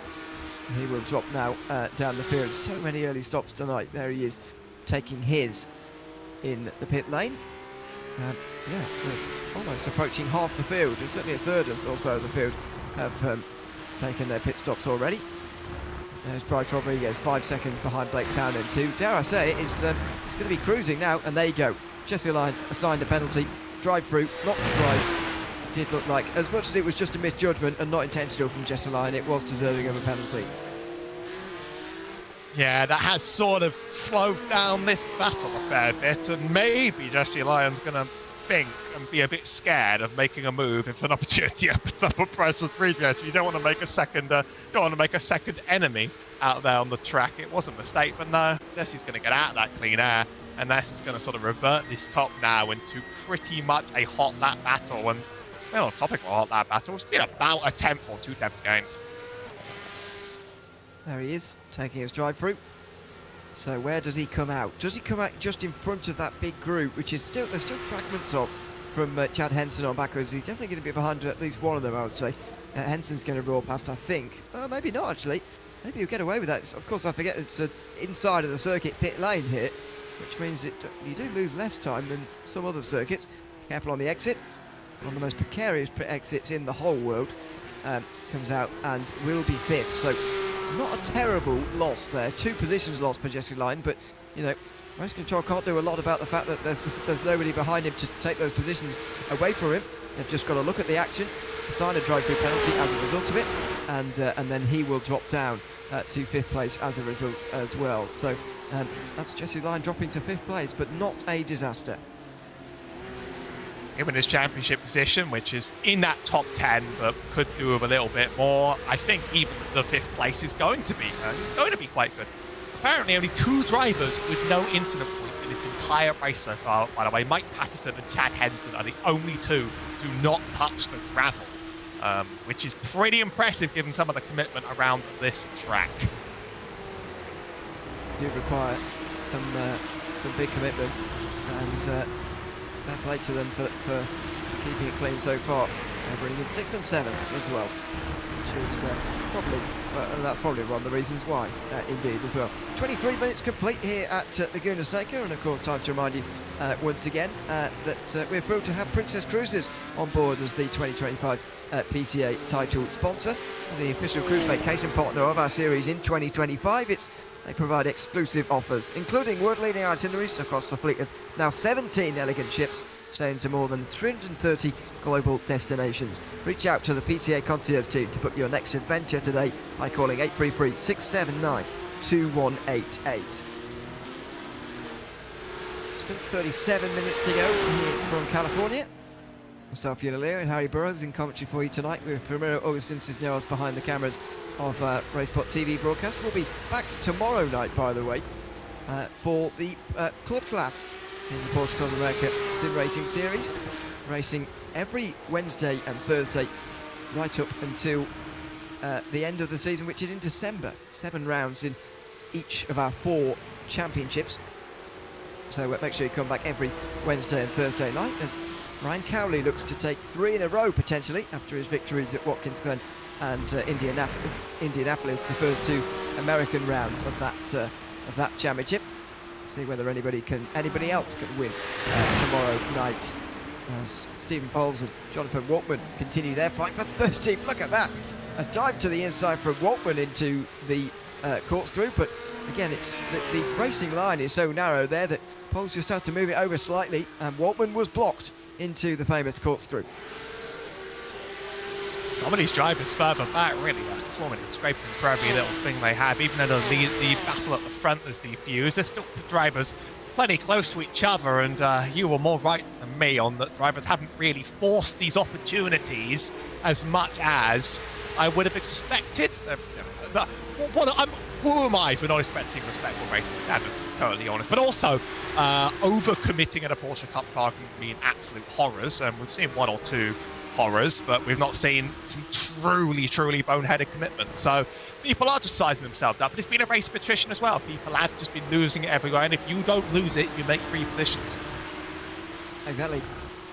[SPEAKER 1] He will drop now down the field. So many early stops tonight. There he is, taking his in the pit lane. Almost approaching half the field. There's certainly a third or so of the field have taken their pit stops already. There's Bryce Rodriguez, 5 seconds behind Blake Townend, who, dare I say, is going to be cruising now. And there you go. Jesse Lyon assigned a penalty. Drive through, not surprised. Did look like, as much as it was just a misjudgment and not intentional from Jesse Lyon, it was deserving of a penalty.
[SPEAKER 2] Yeah, that has sort of slowed down this battle a fair bit, and maybe Jesse Lyon's going to think and be a bit scared of making a move if an opportunity opens up on Bryce Rodriguez. You don't want to make a second enemy out there on the track. It was a mistake, but no, Jesse's going to get out of that clean air, and this is going to sort of revert this top now into pretty much a hot lap battle. And on topic of a hot lap battle, it's been about a 10th or 2 tenths gained.
[SPEAKER 1] There he is, taking his drive through. So where does he come out? Does he come out just in front of that big group, which is there's still fragments of from Chad Henson on backwards? He's definitely going to be behind at least one of them, I would say. Henson's going to roar past, I think. Maybe not, actually. Maybe he'll get away with that. Of course, I forget it's inside of the circuit pit lane here, which means you do lose less time than some other circuits. Careful on the exit. One of the most precarious pit exits in the whole world. Comes out and will be fifth. So not a terrible loss there. 2 positions lost for Jesse Lyon, but race control can't do a lot about the fact that there's nobody behind him to take those positions away from him. They've just got to look at the action, assign a drive-through penalty as a result of it, and then he will drop down to 5th place as a result as well. So that's Jesse Lyon dropping to 5th place, but not a disaster.
[SPEAKER 2] Given his championship position, which is in that top 10, but could do with a little bit more, I think even the 5th place is going to be quite good. Apparently only 2 drivers with no incident points in this entire race so far, by the way. Mike Patterson and Chad Henson are the only 2 to not touch the gravel, which is pretty impressive given some of the commitment around this track.
[SPEAKER 1] Do require some big commitment, and fair play to them for keeping it clean so far. They're running in 6th and 7th as well, which is that's probably one of the reasons why, indeed, as well. 23 minutes complete here at Laguna Seca, and of course time to remind you once again that we're thrilled to have Princess Cruises on board as the 2025 PCA title sponsor. As the official cruise vacation partner of our series in 2025, they provide exclusive offers, including world-leading itineraries across a fleet of now 17 elegant ships, sailing to more than 330 global destinations. Reach out to the PCA concierge team to book your next adventure today by calling 833-679-2188. Still 37 minutes to go here from California. Myself, Unilever, and Harry Burrows in commentary for you tonight with Ramiro Augustin Cisneros behind the cameras of Racepot TV broadcast. We'll be back tomorrow night, by the way, for the club class in the Porsche Club America Sim Racing Series, racing every Wednesday and Thursday right up until the end of the season, which is in December. 7 rounds in each of our 4 championships. So make sure you come back every Wednesday and Thursday night as Ryan Cowley looks to take 3 in a row potentially after his victories at Watkins Glen and Indianapolis, the first 2 American rounds of that championship. See whether anybody else can win tomorrow night. As Stephen Poles and Jonathan Walkman continue their fight for the first team. Look at that! A dive to the inside from Walkman into the corkscrew, but again, it's the racing line is so narrow there that Poles just had to move it over slightly, and Walkman was blocked into the famous corkscrew.
[SPEAKER 2] Some of these drivers further back really are clawing and scraping for every little thing they have. Even though the battle at the front is defused, there's still drivers plenty close to each other, and you were more right than me on that drivers haven't really forced these opportunities as much as I would have expected. Who am I for not expecting respectful racing standards, to be totally honest? But also, over-committing at a Porsche Cup car can mean absolute horrors, and we've seen 1 or 2 horrors, but we've not seen some truly boneheaded commitment. So people are just sizing themselves up. But it's been a race of attrition as well. People have just been losing it everywhere, and if you don't lose it, you make 3 positions.
[SPEAKER 1] Exactly.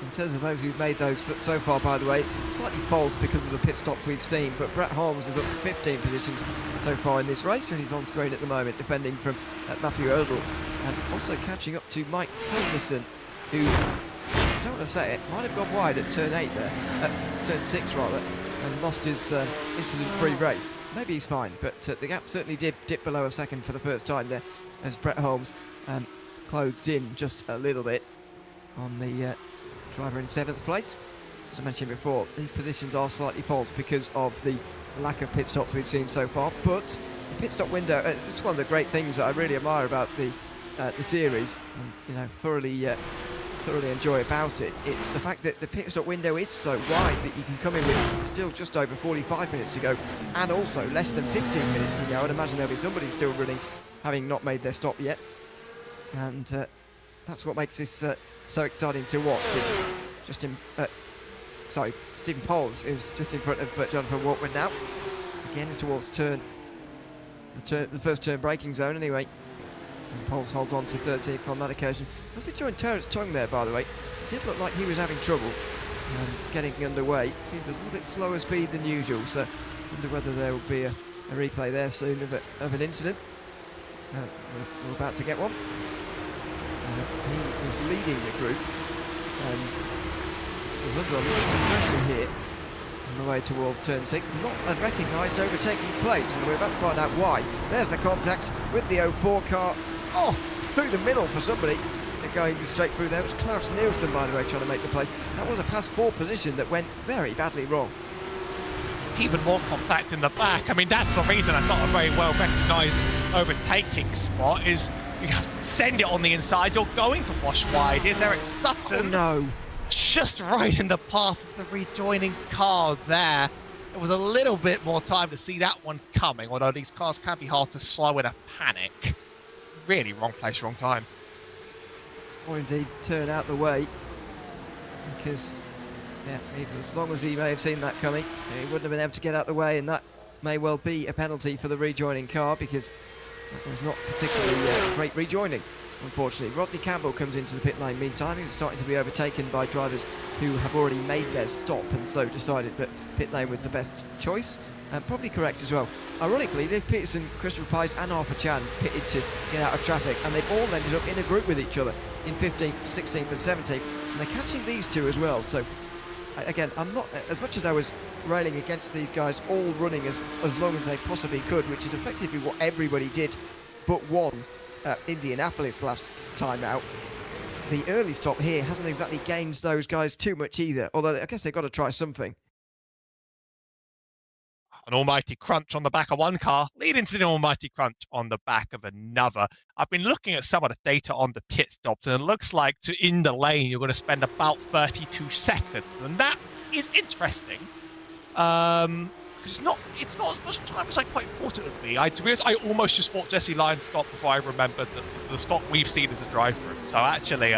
[SPEAKER 1] In terms of those who've made those so far, by the way, it's slightly false because of the pit stops we've seen, but Brett Holmes is up 15 positions so far in this race, and he's on screen at the moment, defending from Matthew Erdl, and also catching up to Mike Patterson, who, I don't want to say it, might have gone wide at turn 8 there, turn 6 rather, and lost his incident-free race. Maybe he's fine, but the gap certainly did dip below a second for the first time there, as Brett Holmes closed in just a little bit on the driver in 7th place. As I mentioned before, these positions are slightly false because of the lack of pit stops we've seen so far, but the pit stop window, this is one of the great things that I really admire about the series, and thoroughly enjoy about it. It's the fact that the pit stop window is so wide that you can come in with still just over 45 minutes to go, and also less than 15 minutes to go. I'd imagine there'll be somebody still running, having not made their stop yet, and that's what makes this so exciting to watch. Stephen Poles is just in front of Jonathan Walkman now. Again towards the first turn braking zone anyway. And Poles holds on to 13th on that occasion. As we joined Terence Tung there, by the way, it did look like he was having trouble getting underway. Seemed a little bit slower speed than usual, so I wonder whether there will be a replay there soon of an incident. We're about to get one. He was leading the group and was under a lot of pressure here on the way towards turn 6. Not a recognised overtaking place, and we're about to find out why. There's the contact with the 04 car. Oh, through the middle for somebody. They're going straight through there. It was Klaus Nielsen, by the way, trying to make the place. That was a past 4 position that went very badly wrong.
[SPEAKER 2] Even more compact in the back. I mean, that's the reason that's not a very well recognised overtaking spot, is you have to send it on the inside. You're going to wash wide. Here's Eric Sutton.
[SPEAKER 1] Oh, no.
[SPEAKER 2] Just right in the path of the rejoining car there. There was a little bit more time to see that one coming, although these cars can be hard to slow in a panic. Really wrong place, wrong time.
[SPEAKER 1] Or indeed turn out the way, because as long as he may have seen that coming, he wouldn't have been able to get out the way, and that may well be a penalty for the rejoining car, because that was not particularly great rejoining, unfortunately. Rodney Campbell comes into the pit lane meantime. He was starting to be overtaken by drivers who have already made their stop, and so decided that pit lane was the best choice. Probably correct as well. Ironically, Liv Peterson, Christopher Pies and Arthur Chan pitted to get out of traffic, and they've all ended up in a group with each other in 15th, 16th and 17th, and they're catching these two as well. So again, I'm not, as much as I was railing against these guys, all running as long as they possibly could, which is effectively what everybody did but one at Indianapolis last time out. The early stop here hasn't exactly gained those guys too much either, although I guess they've got to try something.
[SPEAKER 2] An almighty crunch on the back of one car, leading to the almighty crunch on the back of another. I've been looking at some of the data on the pit stops, and it looks like in the lane you're going to spend about 32 seconds, and that is interesting. Because it's not as much time as I quite thought it would be. To be honest, I almost just thought Jesse Lyon stopped before I remembered the stop we've seen as a drive-through. So actually,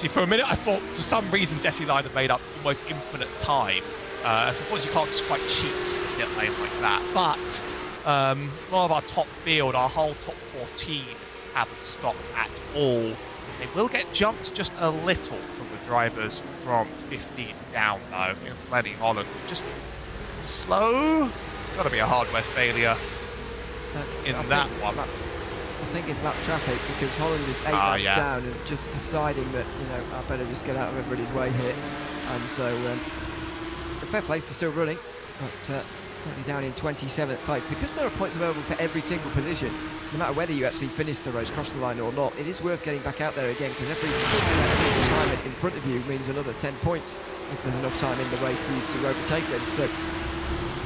[SPEAKER 2] for a minute, I thought for some reason Jesse Lyon had made up almost infinite time. So of course you can't just quite cheat the pit lane like that. But a lot of our top field, our whole top 14, haven't stopped at all. They will get jumped just a little from the drivers from 15 down, though. With Lenny Holland just slow. It's got to be a hardware failure in that one.
[SPEAKER 1] I think it's that traffic, because Holland is 8 laps down and just deciding that, I better just get out of everybody's way here. And so, fair play for still running, but currently down in 27th place. Because there are points available for every single position, no matter whether you actually finish the race, cross the line or not, it is worth getting back out there again, because every time in front of you means another 10 points if there's enough time in the race for you to overtake them. So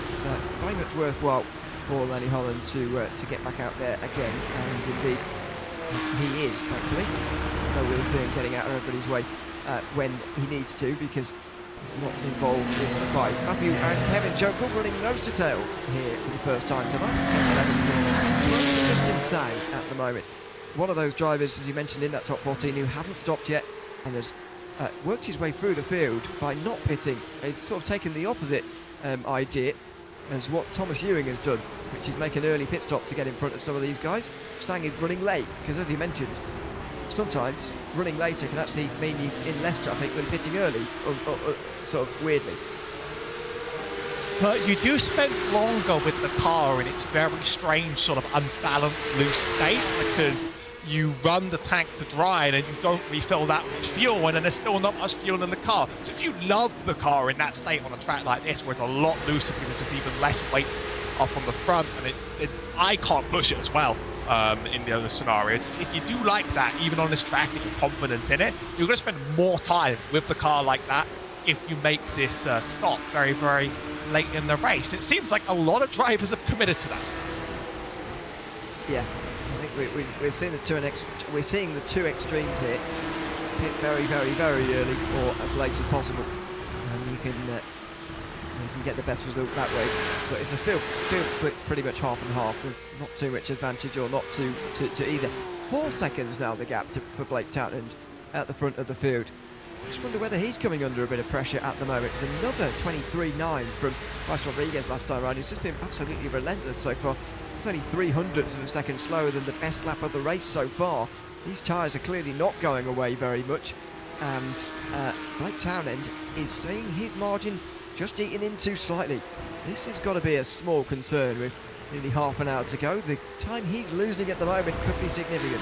[SPEAKER 1] it's very much worthwhile for Lenny Holland to get back out there again, and indeed he is, thankfully. Although we'll see him getting out of everybody's way when he needs to, because he's not involved in the fight. Matthew and Kevin Jokel running nose to tail here for the first time tonight. 10th, 11th, just insane at the moment. One of those drivers, as you mentioned, in that top 14 who hasn't stopped yet and has worked his way through the field by not pitting. It's sort of taken the opposite idea as what Thomas Ewing has done, which is make an early pit stop to get in front of some of these guys. Sang is running late, because as you mentioned, sometimes running later can actually mean you in less traffic than pitting early, sort of weirdly.
[SPEAKER 2] But you do spend longer with the car in its very strange sort of unbalanced loose state, because you run the tank to dry and you don't refill that much fuel, and then there's still not much fuel in the car. So if you love the car in that state on a track like this, where it's a lot looser because there's just even less weight up on the front, and I can't push it as well in the other scenarios. If you do like that, even on this track and you're confident in it, you're going to spend more time with the car like that if you make this stop very, very late in the race. It seems like a lot of drivers have committed to that.
[SPEAKER 1] Yeah, I think we're seeing the two extremes here. Pit very, very, very early, or as late as possible, and you can get the best result that way. But if the field split's pretty much half and half, there's not too much advantage, or not to either. 4 seconds now the gap for Blake Townend at the front of the field. I just wonder whether he's coming under a bit of pressure at the moment. There's another 23.9 from Bryce Rodriguez last time around. He's just been absolutely relentless so far. It's only 300ths of a second slower than the best lap of the race so far. These tyres are clearly not going away very much, and Blake Townend is seeing his margin just eaten into slightly. This has got to be a small concern with nearly half an hour to go. The time he's losing at the moment could be significant.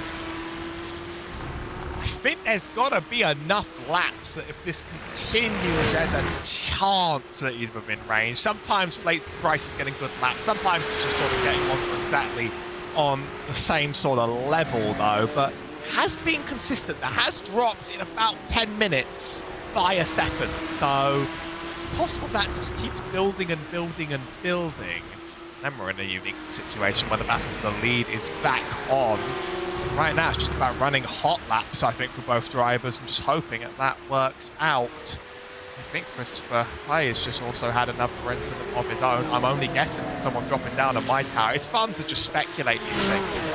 [SPEAKER 2] I think there's got to be enough laps that if this continues, there's a chance that he's within range. Sometimes Bryce is getting good laps. Sometimes he's just sort of getting on exactly on the same sort of level, though. But has been consistent. That has dropped in about 10 minutes by a second. So it's possible that just keeps building and building and building. Then we're in a unique situation where the battle for the lead is back on. Right now, it's just about running hot laps, I think, for both drivers, and just hoping that works out. I think Christopher Clay has just also had another incident of his own. I'm only guessing someone dropping down on my tower. It's fun to just speculate these things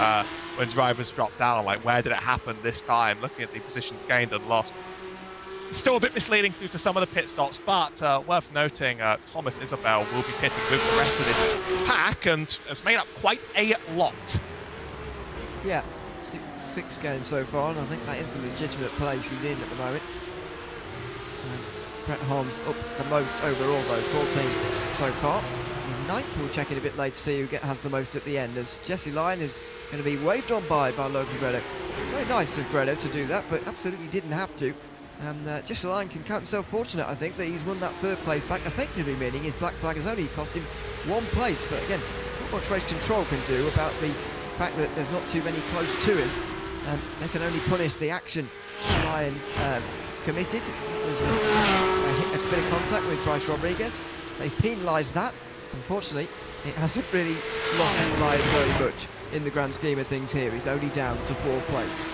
[SPEAKER 2] when drivers drop down, like where did it happen this time? Looking at the positions gained and lost. It's still a bit misleading due to some of the pit stops, but worth noting, Thomas Isabel will be pitting with the rest of this pack and has made up quite a lot.
[SPEAKER 1] Yeah. Six games so far, and I think that is the legitimate place he's in at the moment. Brett Holmes up the most overall, though, 14 so far. In ninth, we'll check in a bit later to see who has the most at the end, as Jesse Lyon is going to be waved on by Logan Gredo. Very nice of Gredo to do that, but absolutely didn't have to. And just Lion can count himself fortunate, I think, that he's won that third place back, effectively meaning his black flag has only cost him 1 place. But again, not much race control can do about the fact that there's not too many close to him. They can only punish the action Lion committed. That was a bit of contact with Bryce Rodriguez. They've penalised that. Unfortunately, it hasn't really lost Lion very much in the grand scheme of things here. He's only down to 4th place.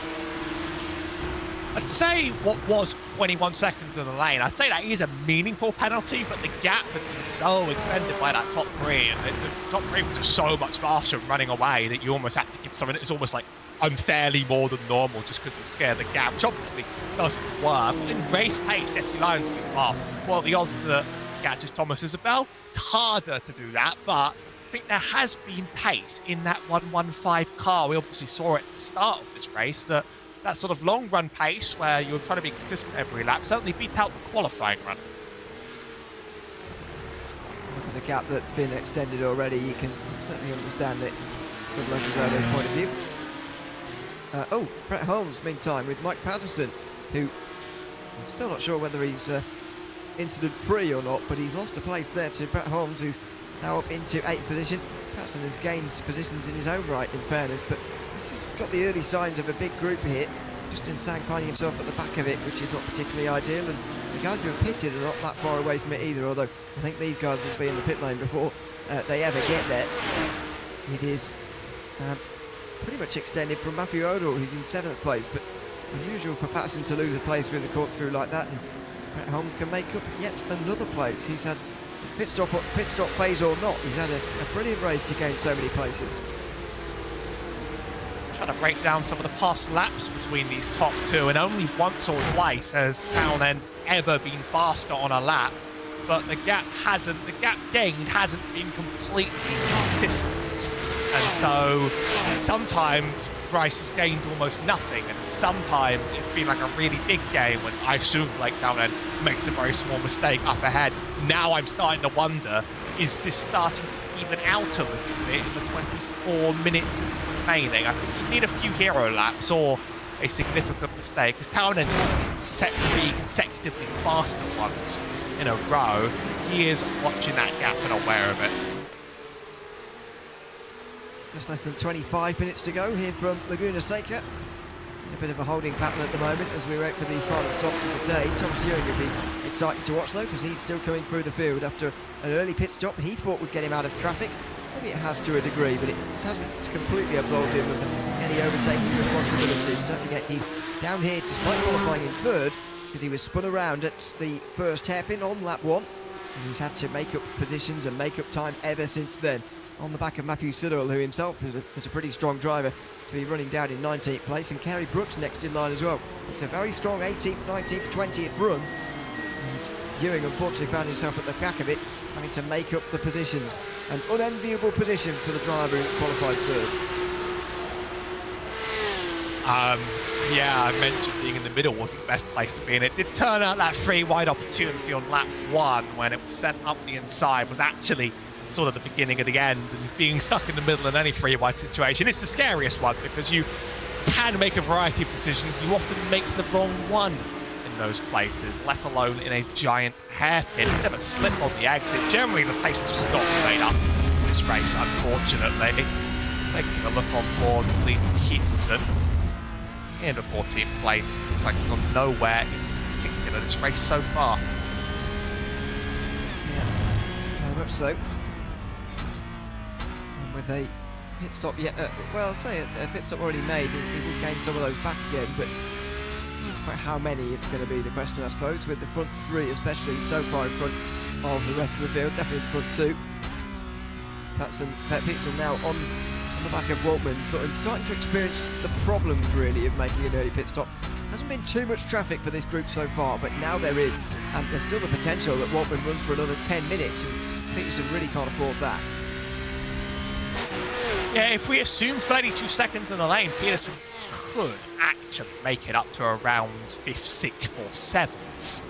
[SPEAKER 2] I'd say what was 21 seconds in the lane, I'd say that is a meaningful penalty, but the gap has been so extended by that top 3, and the top 3 was just so much faster and running away that you almost have to give someone, it's almost like unfairly more than normal just because it's scared the gap, which obviously doesn't work. In race pace, Jesse Lyon's been fast. Well, the odds that he catches Thomas Isabel, it's harder to do that, but I think there has been pace in that 1:15 car. We obviously saw it at the start of this race, that sort of long run pace where you're trying to be consistent every lap certainly beat out the qualifying run.
[SPEAKER 1] Look at the gap that's been extended already. You can certainly understand it from Logan Brown's point of view. Brett Holmes, meantime, with Mike Patterson, who I'm still not sure whether he's incident free or not, but he's lost a place there to Brett Holmes, who's now up into 8th position. Patterson has gained positions in his own right, in fairness, but this has got the early signs of a big group here. Justin Sang finding himself at the back of it, which is not particularly ideal, and the guys who have pitted are not that far away from it either, although I think these guys will be in the pit lane before they ever get there. It is pretty much extended from Matthew Odell, who's in 7th place, but unusual for Patterson to lose a place through the corkscrew like that, and Brett Holmes can make up yet another place. He's had pit stop phase or not, he's had a brilliant race to gain so many places.
[SPEAKER 2] Trying to break down some of the past laps between these top 2, and only once or twice has Townend ever been faster on a lap, but the gap gained hasn't been completely consistent, and so sometimes Bryce has gained almost nothing, and sometimes it's been like a really big game when I assume Blake Townend makes a very small mistake up ahead. Now I'm starting to wonder, is this starting to even out a little bit in the 24 minutes remaining? I think you need a few hero laps or a significant mistake, because Townend has set 3 consecutively faster ones in a row. He is watching that gap and aware of it.
[SPEAKER 1] Just less than 25 minutes to go here from Laguna Seca. In a bit of a holding pattern at the moment as we wait for these final stops of the day. Thomas Ewing will be exciting to watch though, because he's still coming through the field after an early pit stop he thought would get him out of traffic. Maybe it has to a degree, but it hasn't completely absolved him of any overtaking responsibilities. Don't forget, he's down here despite qualifying in 3rd, because he was spun around at the first hairpin on lap 1, and he's had to make up positions and make up time ever since then. On the back of Matthew Siddle, who himself is a pretty strong driver, to be running down in 19th place, and Kerry Brooks next in line as well. It's a very strong 18th, 19th, 20th run, and Ewing unfortunately found himself at the back of it, having to make up the positions. An unenviable position for the driver who qualified 3rd.
[SPEAKER 2] Yeah, I mentioned being in the middle wasn't the best place to be in. It did turn out that free wide opportunity on lap 1 when it was sent up the inside was actually sort of the beginning of the end, and being stuck in the middle in any free wide situation, it's the scariest one because you can make a variety of decisions. You often make the wrong one in those places, let alone in a giant hairpin. Bit of a slip on the exit. Generally, the place is just not made up for this race, unfortunately. Taking a look on board, Lee Peterson in the 14th place. Looks like he's gone nowhere in particular this race so far.
[SPEAKER 1] Yeah, very much so. With a pit stop, well, I'll say a pit stop already made, he will gain some of those back again, but quite how many it's going to be the question, I suppose, with the front 3 especially so far in front of the rest of the field, definitely the front 2. Peterson now on the back of Waltman, sort of starting to experience the problems really of making an early pit stop. Hasn't been too much traffic for this group so far, but now there is, and there's still the potential that Waltman runs for another 10 minutes, and Peterson really can't afford that.
[SPEAKER 2] Yeah, if we assume 32 seconds in the lane, Peterson could actually make it up to around 5th, 6th or 7th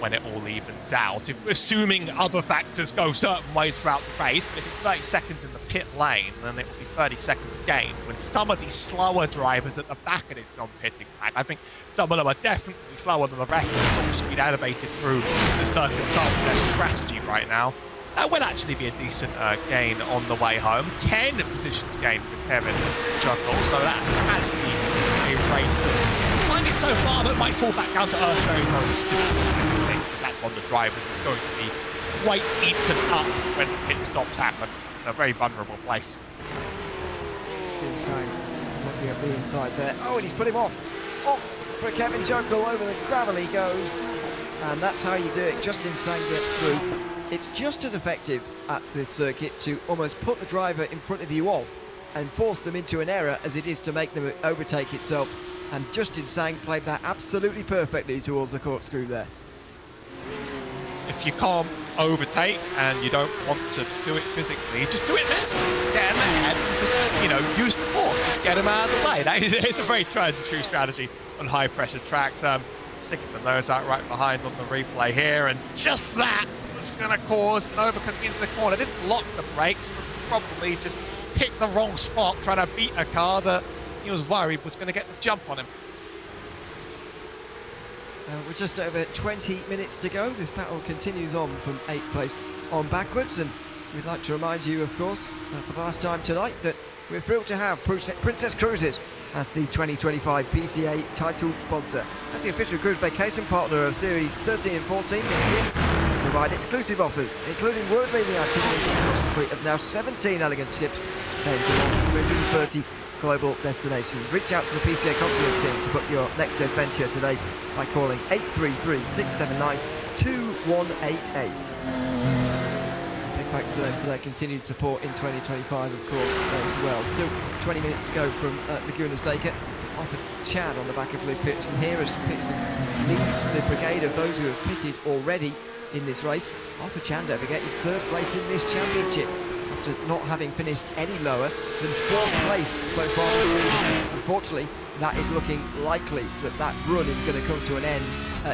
[SPEAKER 2] when it all evens out. If assuming other factors go certain ways throughout the race, but if it's 30 seconds in the pit lane, then it will be 30 seconds gained. When some of these slower drivers at the back of this non-pitting track, I think some of them are definitely slower than the rest, and it's all just been elevated through the circumstance of their strategy right now. That will actually be a decent gain on the way home. 10 positions gained for Kevin Juckle, so that has been a race of finding so far that might fall back down to earth very, very soon. I think that's one of the drivers is going to be quite eaten up when the pit stops happen in a very vulnerable place.
[SPEAKER 1] Just inside, might be up the inside there. Oh, and he's put him off. Off for Kevin Juckle, over the gravel he goes. And that's how you do it. Justin Sang gets through. It's just as effective at this circuit to almost put the driver in front of you off and force them into an error as it is to make them overtake itself. And Justin Sang played that absolutely perfectly towards the corkscrew there.
[SPEAKER 2] If you can't overtake and you don't want to do it physically, just do it mentally. Just get in their head and just, use the force. Just get them out of the way. That is, it's a very tried and true strategy on high pressure tracks. Sticking the nose out right behind on the replay here, and just that was going to cause an overcooking into the corner. Didn't lock the brakes, but probably just picked the wrong spot trying to beat a car that he was worried was going to get the jump on him.
[SPEAKER 1] We're just over 20 minutes to go. This battle continues on from 8th place on backwards, and we'd like to remind you, of course, for the last time tonight, that we're thrilled to have Princess Cruises as the 2025 PCA title sponsor. As the official cruise vacation partner of Series 13 and 14 this year, we provide exclusive offers, including world-leading itineraries across the fleet of now 17 elegant ships sailing to 330 global destinations. Reach out to the PCA concierge team to book your next adventure today by calling 833-679-2188. Big thanks to them for their continued support in 2025, of course, as well. Still 20 minutes to go from Laguna Seca. Arthur Chan on the back of Liv Pearson here as Pearson leads the brigade of those who have pitted already in this race. Arthur Chan, don't forget, is 3rd place in this championship after not having finished any lower than 4th place so far this season. Unfortunately, that is looking likely that run is going to come to an end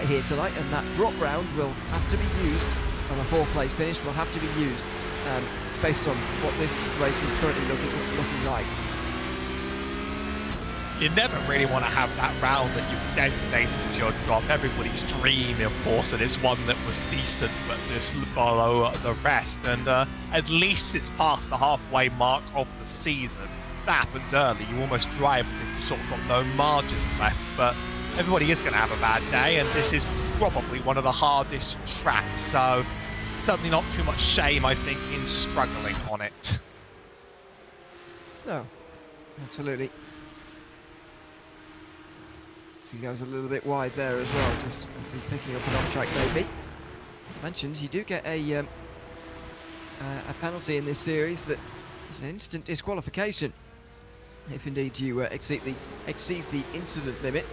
[SPEAKER 1] here tonight, and that drop round will have to be used, and a 4th place finish will have to be used based on what this race is currently looking like.
[SPEAKER 2] You never really want to have that round that you've designated as your drop. Everybody's dream, of course, and it's one that was decent but just below the rest. And at least it's past the halfway mark of the season. If that happens early, you almost drive as if you've sort of got no margin left. But everybody is going to have a bad day, and this is probably one of the hardest tracks. So certainly not too much shame, I think, in struggling on it.
[SPEAKER 1] No, absolutely. He goes a little bit wide there as well, just be picking up an off-track maybe. As mentioned, you do get a penalty in this series that is an instant disqualification if indeed you exceed the incident limit,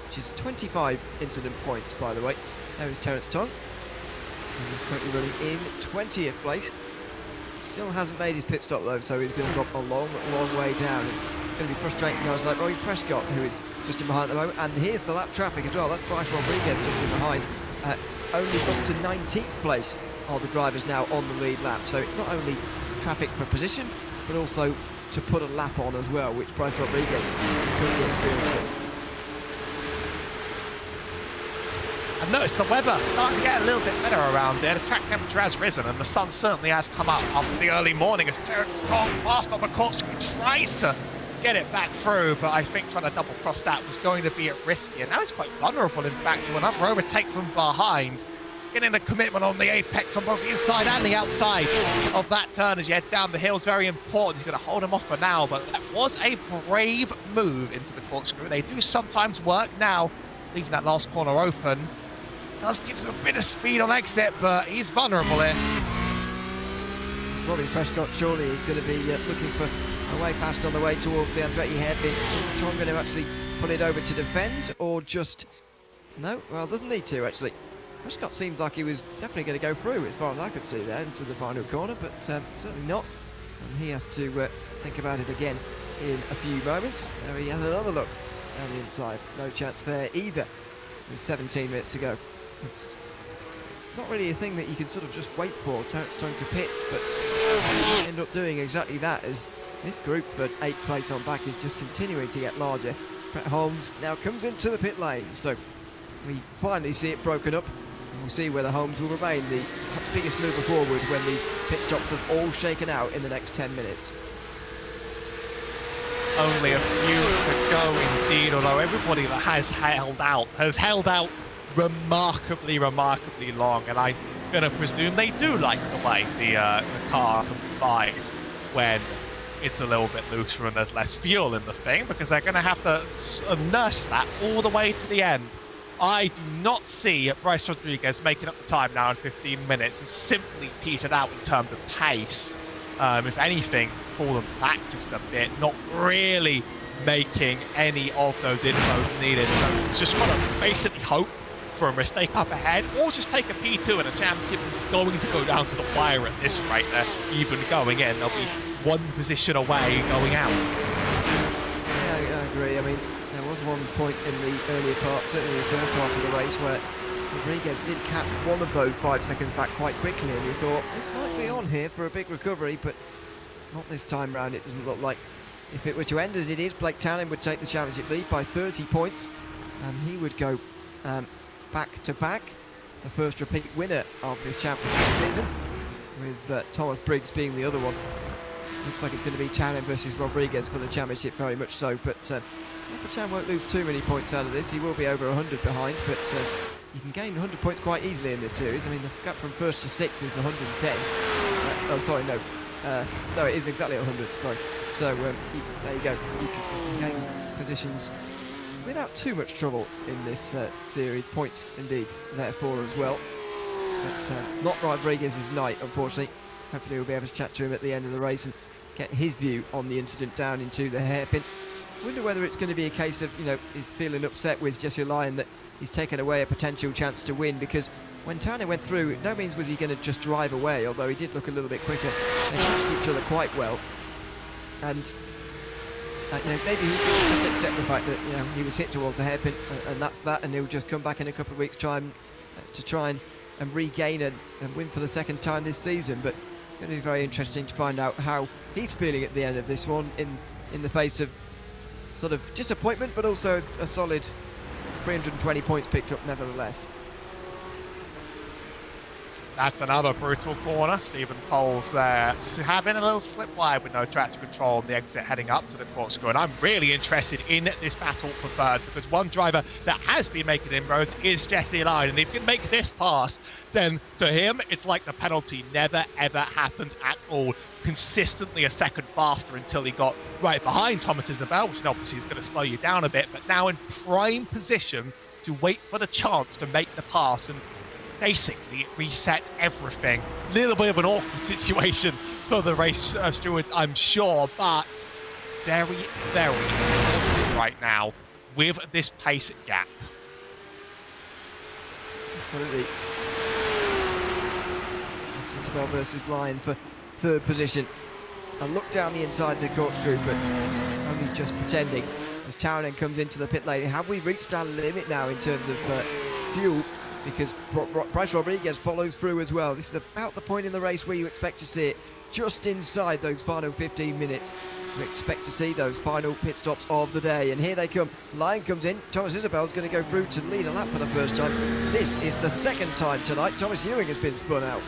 [SPEAKER 1] which is 25 incident points, by the way. There is Terence Tong. He's currently running in 20th place. Still hasn't made his pit stop though, so he's going to drop a long way down. It's going to be frustrating guys like Roy Prescott, who is just in behind at the moment. And here's the lap traffic as well. That's Bryce Rodriguez just in behind. Only up to 19th place are the drivers now on the lead lap. So it's not only traffic for position, but also to put a lap on as well, which Bryce Rodriguez is currently experiencing.
[SPEAKER 2] I've noticed the weather starting to get a little bit better around here. The track temperature has risen and the sun certainly has come up after the early morning as Terence Tong passed on the corkscrew, tries to get it back through, but I think trying to double cross that was going to be risky, and now he's quite vulnerable in fact to another overtake from behind. Getting the commitment on the apex on both the inside and the outside of that turn as you head down the hill is very important. He's going to hold him off for now, but that was a brave move into the corkscrew. They do sometimes work now, leaving that last corner open. Does give him a bit of speed on exit, but he's vulnerable here.
[SPEAKER 1] Robbie Prescott surely is going to be looking for a way past on the way towards the Andretti hairpin. Is Tom going to actually put it over to defend, or just... No, well, doesn't need to actually. Prescott seemed like he was definitely going to go through as far as I could see there into the final corner, but certainly not. And he has to think about it again in a few moments. There he has another look down the inside. No chance there either. There's 17 minutes to go. It's not really a thing that you can sort of just wait for till it's time to pit, but end up doing exactly that, as this group for 8th place on back is just continuing to get larger. Brett Holmes now comes into the pit lane, so we finally see it broken up, and we'll see whether Holmes will remain the biggest mover forward when these pit stops have all shaken out in the next 10 minutes.
[SPEAKER 2] Only a few to go indeed, although everybody that has held out remarkably long, and I'm going to presume they do like the way the car combines when it's a little bit looser and there's less fuel in the thing, because they're going to have to nurse that all the way to the end. I do not see Bryce Rodriguez making up the time now in 15 minutes. It's simply petered out in terms of pace. If anything, fallen back just a bit, not really making any of those inroads needed. So it's just got to basically hope for a mistake up ahead, or just take a P2, and a championship is going to go down to the wire at this rate. They're even going in. They'll be one position away going out.
[SPEAKER 1] Yeah, I agree. I mean, there was one point in the earlier part, certainly in the first half of the race, where Rodriguez did catch one of those 5 seconds back quite quickly, and you thought, this might be on here for a big recovery, but not this time round. It doesn't look like. If it were to end as it is, Blake Townend would take the championship lead by 30 points, and he would go back-to-back, the first repeat winner of this championship season, with Thomas Briggs being the other one. Looks like it's going to be Townend versus Rodriguez for the championship, very much so, but Chan won't lose too many points out of this. He will be over 100 behind, but you can gain 100 points quite easily in this series. I mean, the gap from 1st to 6th is 110. Oh, sorry, no. No, it is exactly 100, sorry. So, there you go. You can gain positions without too much trouble in this series. Points, indeed, therefore, as well. But not Rodriguez's night, unfortunately. Hopefully we'll be able to chat to him at the end of the race and get his view on the incident down into the hairpin. I wonder whether it's going to be a case of, he's feeling upset with Jesse Lyon that he's taken away a potential chance to win, because when Townend went through, no means was he going to just drive away, although he did look a little bit quicker. They matched each other quite well. And, maybe he will just accept the fact that, he was hit towards the hairpin, and that's that, and he'll just come back in a couple of weeks' time to try and regain and win for the second time this season. But it's going to be very interesting to find out how he's feeling at the end of this one, in the face of sort of disappointment, but also a solid 320 points picked up nevertheless.
[SPEAKER 2] That's another brutal corner. Stephen Poles there having a little slip wide with no traction control on the exit heading up to the corkscrew. And I'm really interested in this battle for third, because one driver that has been making inroads is Jesse Lyon. And if he can make this pass, then to him, it's like the penalty never, ever happened at all. Consistently a second faster until he got right behind Thomas Isabel, which obviously is going to slow you down a bit, but now in prime position to wait for the chance to make the pass and basically reset everything. Little bit of an awkward situation for the race stewards, I'm sure, but very, very positive right now with this pace gap.
[SPEAKER 1] Absolutely. This is Isabel versus Lyon for third position. A look down the inside of the corkscrew, but only just pretending. As Townend comes into the pit lane, have we reached our limit now in terms of fuel? Because Bryce Rodriguez follows through as well. This is about the point in the race where you expect to see it, just inside those final 15 minutes. We expect to see those final pit stops of the day. And here they come. Lyon comes in. Thomas Isabel's going to go through to lead a lap for the first time. This is the second time tonight Thomas Ewing has been spun out.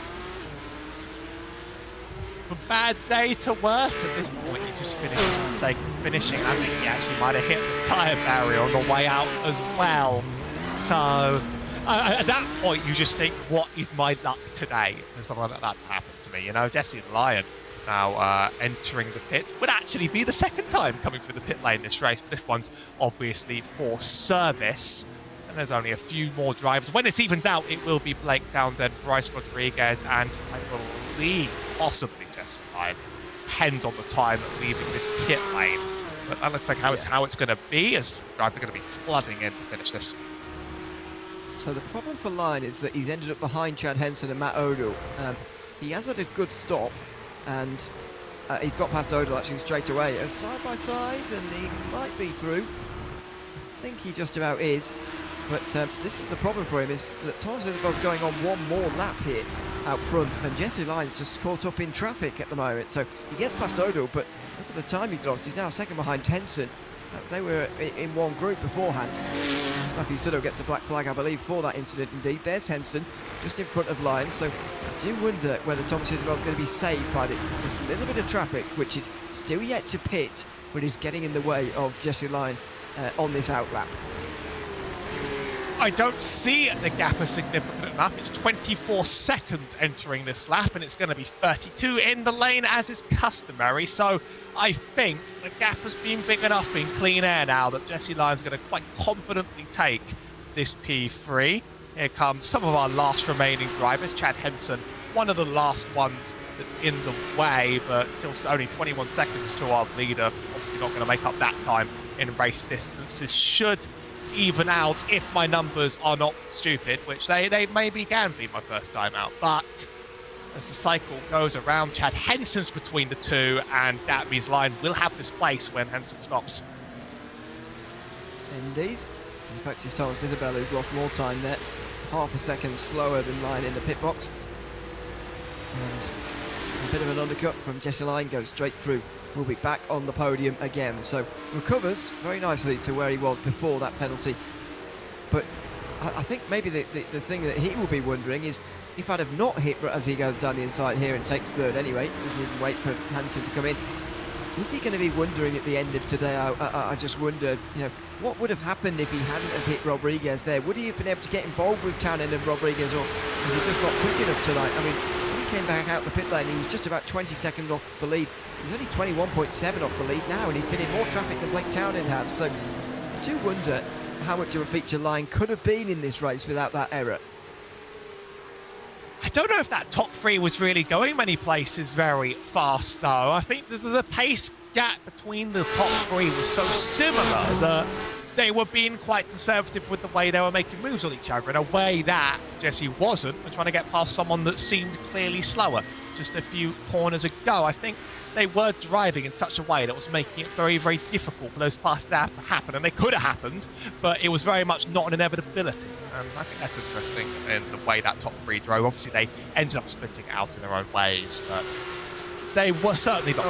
[SPEAKER 2] From bad day to worse at this point, he just finished for the sake of finishing. I think he actually might have hit the tyre barrier on the way out as well. So at that point, you just think, what is my luck today? And something like that happened to me. Jesse Lyon now entering the pit would actually be the second time coming through the pit lane this race. This one's obviously for service. And there's only a few more drivers. When it evens out, it will be Blake Townsend, Bryce Rodriguez, and I believe possibly Jesse Lyon. Depends on the time leaving this pit lane. But that looks like how it's going to be, as drivers are going to be flooding in to finish this.
[SPEAKER 1] So the problem for Lyon is that he's ended up behind Chad Henson and Matt Odell. He has had a good stop, and he's got past Odell actually straight away. Side by side, and he might be through. I think he just about is. But this is the problem for him, is that Thomas Isabel's going on one more lap here out front, and Jesse Lyne's just caught up in traffic at the moment. So he gets past Odo, but look at the time he's lost. He's now second behind Henson. They were in one group beforehand. Matthew Suddo gets a black flag, I believe, for that incident indeed. There's Henson just in front of Lyne. So I do wonder whether Thomas Isabel's going to be saved by this little bit of traffic, which is still yet to pit, but is getting in the way of Jesse Lyne on this outlap.
[SPEAKER 2] I don't see the gap as significant enough. It's 24 seconds entering this lap, and it's going to be 32 in the lane as is customary. So I think the gap has been big enough in clean air now that Jesse Lyne's going to quite confidently take this P3. Here comes some of our last remaining drivers. Chad Henson, one of the last ones that's in the way, but still only 21 seconds to our leader. Obviously not going to make up that time in race distance. This should even out if my numbers are not stupid, which they maybe can be my first time out. But as the cycle goes around, Chad Henson's between the two, and that means Lyne will have this place when Henson stops.
[SPEAKER 1] Indeed. In fact, it's Thomas Isabel who's lost more time there. Half a second slower than Lyne in the pit box. And a bit of an undercut from Jesse Lyne goes straight through. Will be back on the podium again. So recovers very nicely to where he was before that penalty. But I think maybe the thing that he will be wondering is, if I'd have not hit as he goes down the inside here and takes third anyway, doesn't even wait for Hansen to come in, is he going to be wondering at the end of today? I just wonder, what would have happened if he hadn't have hit Rodriguez there? Would he have been able to get involved with Tannen and Rodriguez, or was he just not quick enough tonight? I mean, when he came back out the pit lane, he was just about 20 seconds off the lead. He's only 21.7 off the lead now, and he's been in more traffic than Blake Townend has. So I do wonder how much of a feature Lyne could have been in this race without that error.
[SPEAKER 2] I don't know if that top three was really going many places very fast, though. I think the pace gap between the top three was so similar that they were being quite conservative with the way they were making moves on each other in a way that Jesse wasn't, and trying to get past someone that seemed clearly slower just a few corners ago. I think they were driving in such a way that was making it very, very difficult for those passes to happen, and they could have happened, but it was very much not an inevitability. And I think that's interesting in the way that top three drove. Obviously, they ended up splitting out in their own ways, but they were certainly not.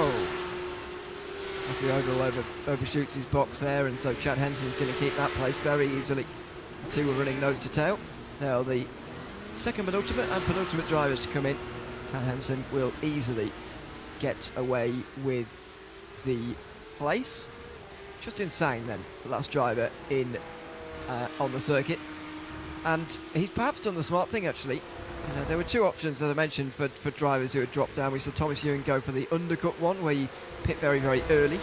[SPEAKER 1] Matthew Odell overshoots his box there, and so Chad Henson's going to keep that place very easily. The two were running nose to tail. Now the second penultimate and penultimate drivers to come in. Chad Henson will easily get away with the place. Justin Sang then, the last driver in on the circuit, and he's perhaps done the smart thing actually. There were two options that I mentioned for drivers who had dropped down. We saw Thomas Ewing go for the undercut one, where you pit very, very early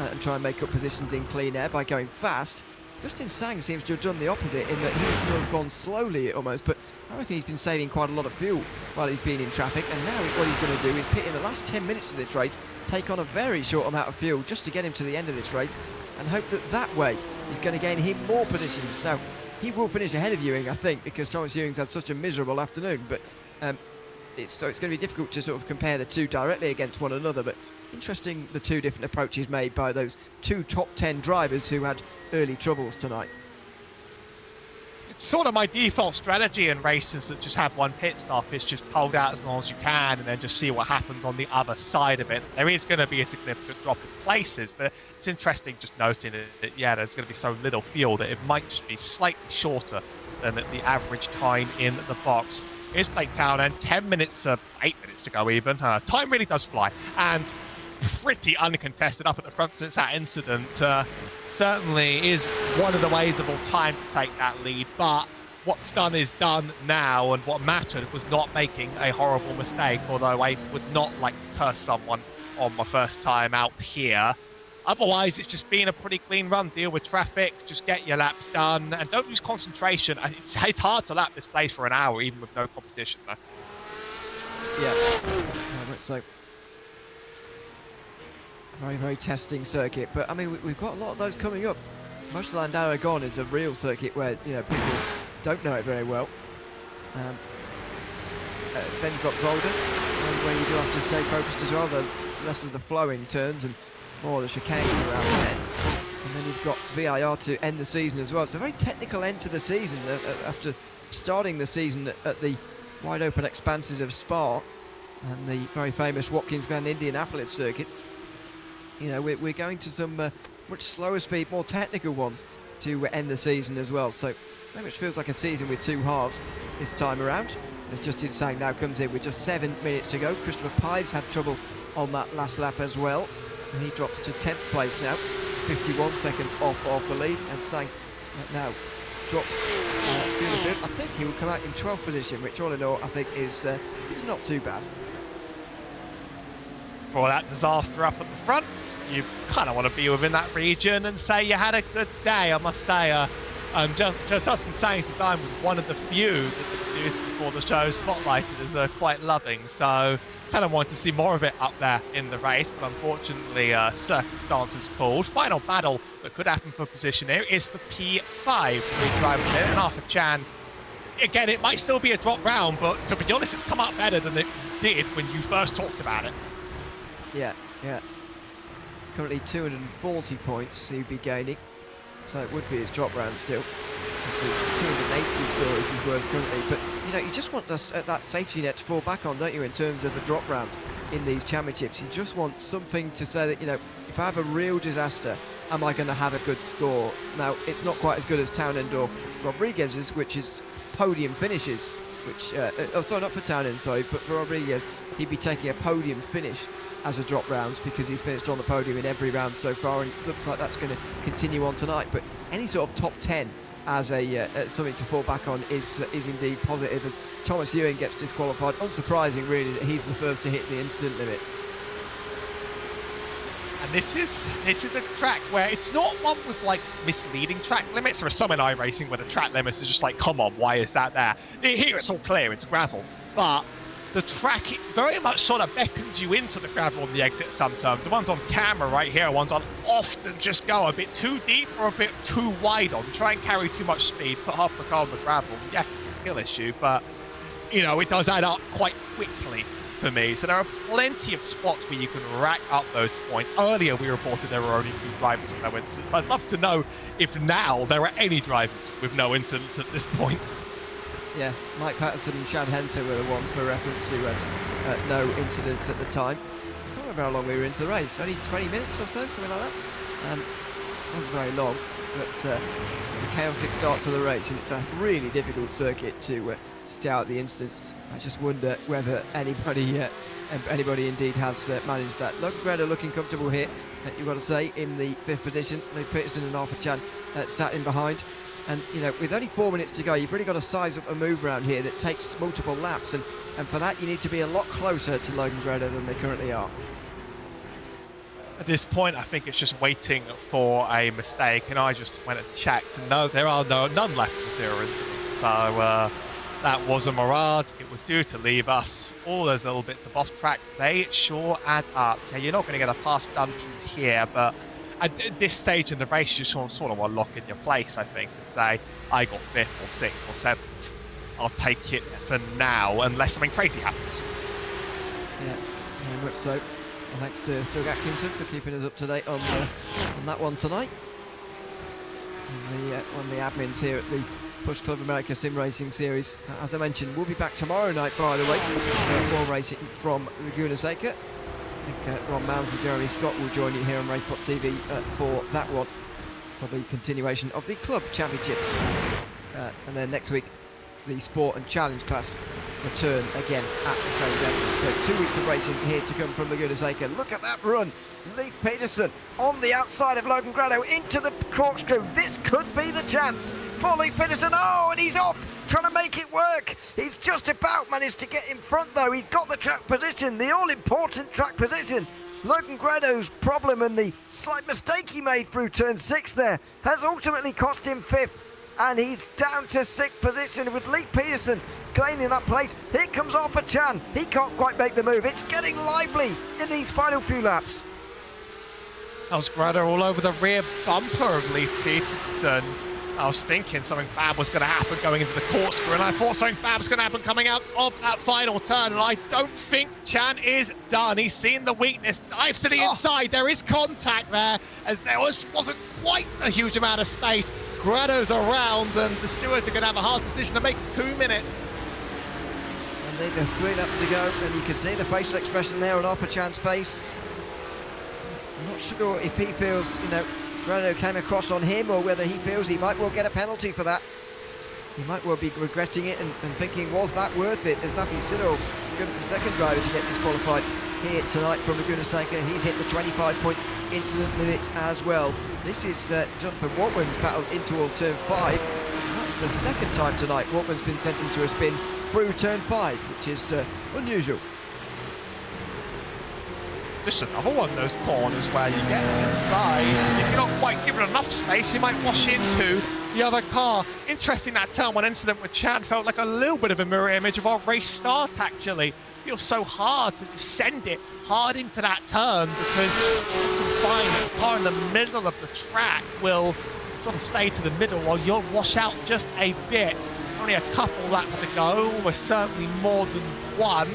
[SPEAKER 1] and try and make up positions in clean air by going fast. Justin Sang seems to have done the opposite, in that he's sort of gone slowly almost, but I reckon he's been saving quite a lot of fuel while he's been in traffic, and now what he's going to do is pit in the last 10 minutes of this race, take on a very short amount of fuel just to get him to the end of this race, and hope that way he's going to gain him more positions. Now, he will finish ahead of Ewing, I think, because Thomas Ewing's had such a miserable afternoon, but it's going to be difficult to sort of compare the two directly against one another. But interesting, the two different approaches made by those two top 10 drivers who had early troubles tonight.
[SPEAKER 2] It's sort of my default strategy in races that just have one pit stop, is just hold out as long as you can and then just see what happens on the other side of it. There is going to be a significant drop in places, but it's interesting just noting that there's going to be so little fuel that it might just be slightly shorter than the average time in the box. Here's Blake Townend, 10 minutes to 8 minutes to go even. Time really does fly, and pretty uncontested up at the front since that incident. Certainly is one of the ways of all time to take that lead, but what's done is done now, and what mattered was not making a horrible mistake, although I would not like to curse someone on my first time out here. Otherwise, it's just been a pretty clean run. Deal with traffic, just get your laps done, and don't lose concentration. It's hard to lap this place for an hour, even with no competition, though.
[SPEAKER 1] Yeah, very much so. Very, very testing circuit, but I mean, we've got a lot of those coming up. Mosland Aragon is a real circuit where people don't know it very well. Then you've got Zolder, where you do have to stay focused as well. The less of the flowing turns and more of the chicanes around there. And then you've got VIR to end the season as well. It's a very technical end to the season after starting the season at the wide open expanses of Spa and the very famous Watkins Glen Indianapolis circuits. You know, we're going to some much slower speed, more technical ones to end the season as well. So very much feels like a season with two halves this time around. As Justin Sang now comes in with just 7 minutes to go. Christopher Pives had trouble on that last lap as well. And he drops to 10th place now, 51 seconds off of the lead. As Sang now drops through the field. I think he will come out in 12th position, which all in all I think is not too bad.
[SPEAKER 2] For that disaster up at the front, you kind of want to be within that region and say you had a good day, I must say. Just Justin Sang's design was one of the few that the producers before the show spotlighted as quite loving, so kind of wanted to see more of it up there in the race, but unfortunately circumstances called. Final battle that could happen for position here is the P5 lead driver here, and Arthur Chan. Again, it might still be a drop round, but to be honest, it's come out better than it did when you first talked about it.
[SPEAKER 1] Yeah. Currently 240 points he'd be gaining, so it would be his drop round still. This is 280 scores his worst currently, but you know, you just want that safety net to fall back on, don't you, in terms of the drop round in these championships. You just want something to say that, you know, if I have a real disaster, am I going to have a good score? Now, it's not quite as good as Townend or Rodriguez's, which is podium finishes, which, sorry, not for Townend, sorry, but for Rodriguez, he'd be taking a podium finish as a drop round because he's finished on the podium in every round so far, and it looks like that's going to continue on tonight. But any sort of top 10 as something to fall back on is indeed positive, as Thomas Ewing gets disqualified. Unsurprising, really, that he's the first to hit the incident limit.
[SPEAKER 2] And this is a track where it's not one with like misleading track limits. There are some in iRacing where the track limits are just like, come on, why is that there? Here it's all clear, it's gravel, but the track very much sort of beckons you into the gravel on the exit sometimes. The ones on camera right here, ones on often just go a bit too deep or a bit too wide on, try and carry too much speed, put half the car on the gravel. Yes, it's a skill issue, but you know, it does add up quite quickly for me. So there are plenty of spots where you can rack up those points. Earlier we reported there were only 2 drivers with no incidents. I'd love to know if now there are any drivers with no incidents at this point.
[SPEAKER 1] Yeah, Mike Patterson and Chad Henson were the ones for reference who had no incidents at the time. I can't remember how long we were into the race, only 20 minutes or so, something like that. Wasn't very long, but it was a chaotic start to the race, and it's a really difficult circuit to stay out the incidents. I just wonder whether anybody indeed has managed that. Logan Greda looking comfortable here, you've got to say, in the 5th position. Lee Peterson and Arthur Chan sat in behind. And, you know, with only 4 minutes to go, you've really got to size up a move around here that takes multiple laps. And for that, you need to be a lot closer to Logan Greda than they currently are.
[SPEAKER 2] At this point, I think it's just waiting for a mistake. And I just went and checked. And no, there are none left for 0 incidents. So that was a mirage. It was due to leave us. All those little bits of off track, they sure add up. Yeah, you're not going to get a pass done from here, but at this stage in the race, you sort of want to lock in your place, I think. Say, I got 5th or 6th or 7th. I'll take it for now, unless something crazy happens.
[SPEAKER 1] Yeah, very much so. Well, thanks to Doug Atkinson for keeping us up to date on that one tonight. And one of the admins here at the Push Club America Sim Racing Series. As I mentioned, we'll be back tomorrow night, by the way. More racing from Laguna Seca. I think Ron Mounds and Jeremy Scott will join you here on Racepot TV for that one, for the continuation of the Club Championship. And then next week, the Sport and Challenge class return again at the same venue. So 2 weeks of racing here to come from Laguna Seca. Look at that run. Leif Peterson on the outside of Logan Grado into the corkscrew. This could be the chance for Leif Peterson. Oh, and he's off, trying to make it work. He's just about managed to get in front, though. He's got the track position, the all-important track position. Logan Grado's problem and the slight mistake he made through turn 6 there has ultimately cost him 5th. And he's down to 6th position with Lee Peterson claiming that place. Here comes Arthur Chan. He can't quite make the move. It's getting lively in these final few laps.
[SPEAKER 2] That was Grado all over the rear bumper of Leif Peterson. I was thinking something bad was going to happen going into the corkscrew, and I thought something bad was going to happen coming out of that final turn, and I don't think Chan is done. He's seen the weakness, dives to the inside. There is contact there, as there wasn't quite a huge amount of space. Grado's around, and the stewards are going to have a hard decision to make 2 minutes.
[SPEAKER 1] I think there's 3 laps to go, and you can see the facial expression there on Arthur Chan's face. I'm not sure if he feels, Grado came across on him, or whether he feels he might well get a penalty for that. He might well be regretting it and thinking, was that worth it? As Matthew Siddle becomes the second driver to get disqualified here tonight from Laguna Seca. He's hit the 25-point incident limit as well. This is Jonathan Watman's battle in towards turn 5. And that's the second time tonight Watman's been sent into a spin through turn 5, which is unusual.
[SPEAKER 2] Just another one of those corners where you get inside. If you're not quite given enough space, you might wash into the other car. Interesting, that turn 1 incident with Chan felt like a little bit of a mirror image of our race start, actually. It feels so hard to just send it hard into that turn, because you can find that the car in the middle of the track will sort of stay to the middle while you'll wash out just a bit. Only a couple laps to go, almost certainly more than one.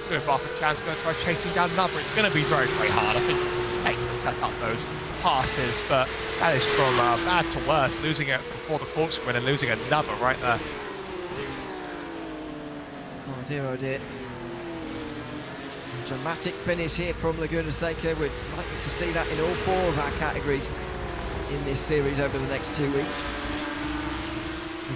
[SPEAKER 2] If Arthur Chan's going to try chasing down another, it's going to be very, very hard. I think it's a mistake to set up those passes, but that is from bad to worse, losing it before the corkscrew and losing another right there.
[SPEAKER 1] Oh dear, oh dear. A dramatic finish here from Laguna Seca. We're likely to see that in all 4 of our categories in this series over the next 2 weeks.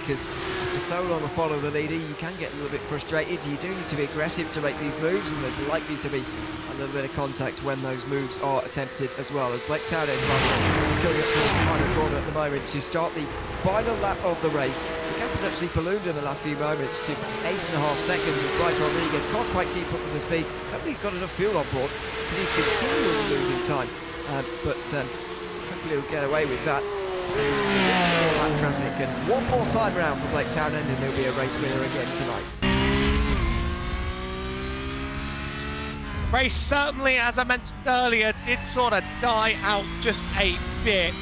[SPEAKER 1] Because after so long a follow the leader, you can get a little bit frustrated. You do need to be aggressive to make these moves, and there's likely to be a little bit of contact when those moves are attempted as well. As Blake Townend is coming up towards the final corner at the moment to start the final lap of the race. The gap has actually ballooned in the last few moments to 8.5 seconds as Bryce Rodriguez can't quite keep up with the speed. Hopefully he's got enough fuel on board, but he's continually losing time. Hopefully he'll get away with that. That traffic, and one more time round for Blake Townend, and he'll be a race winner again tonight.
[SPEAKER 2] Race certainly, as I mentioned earlier, did sort of die out just a bit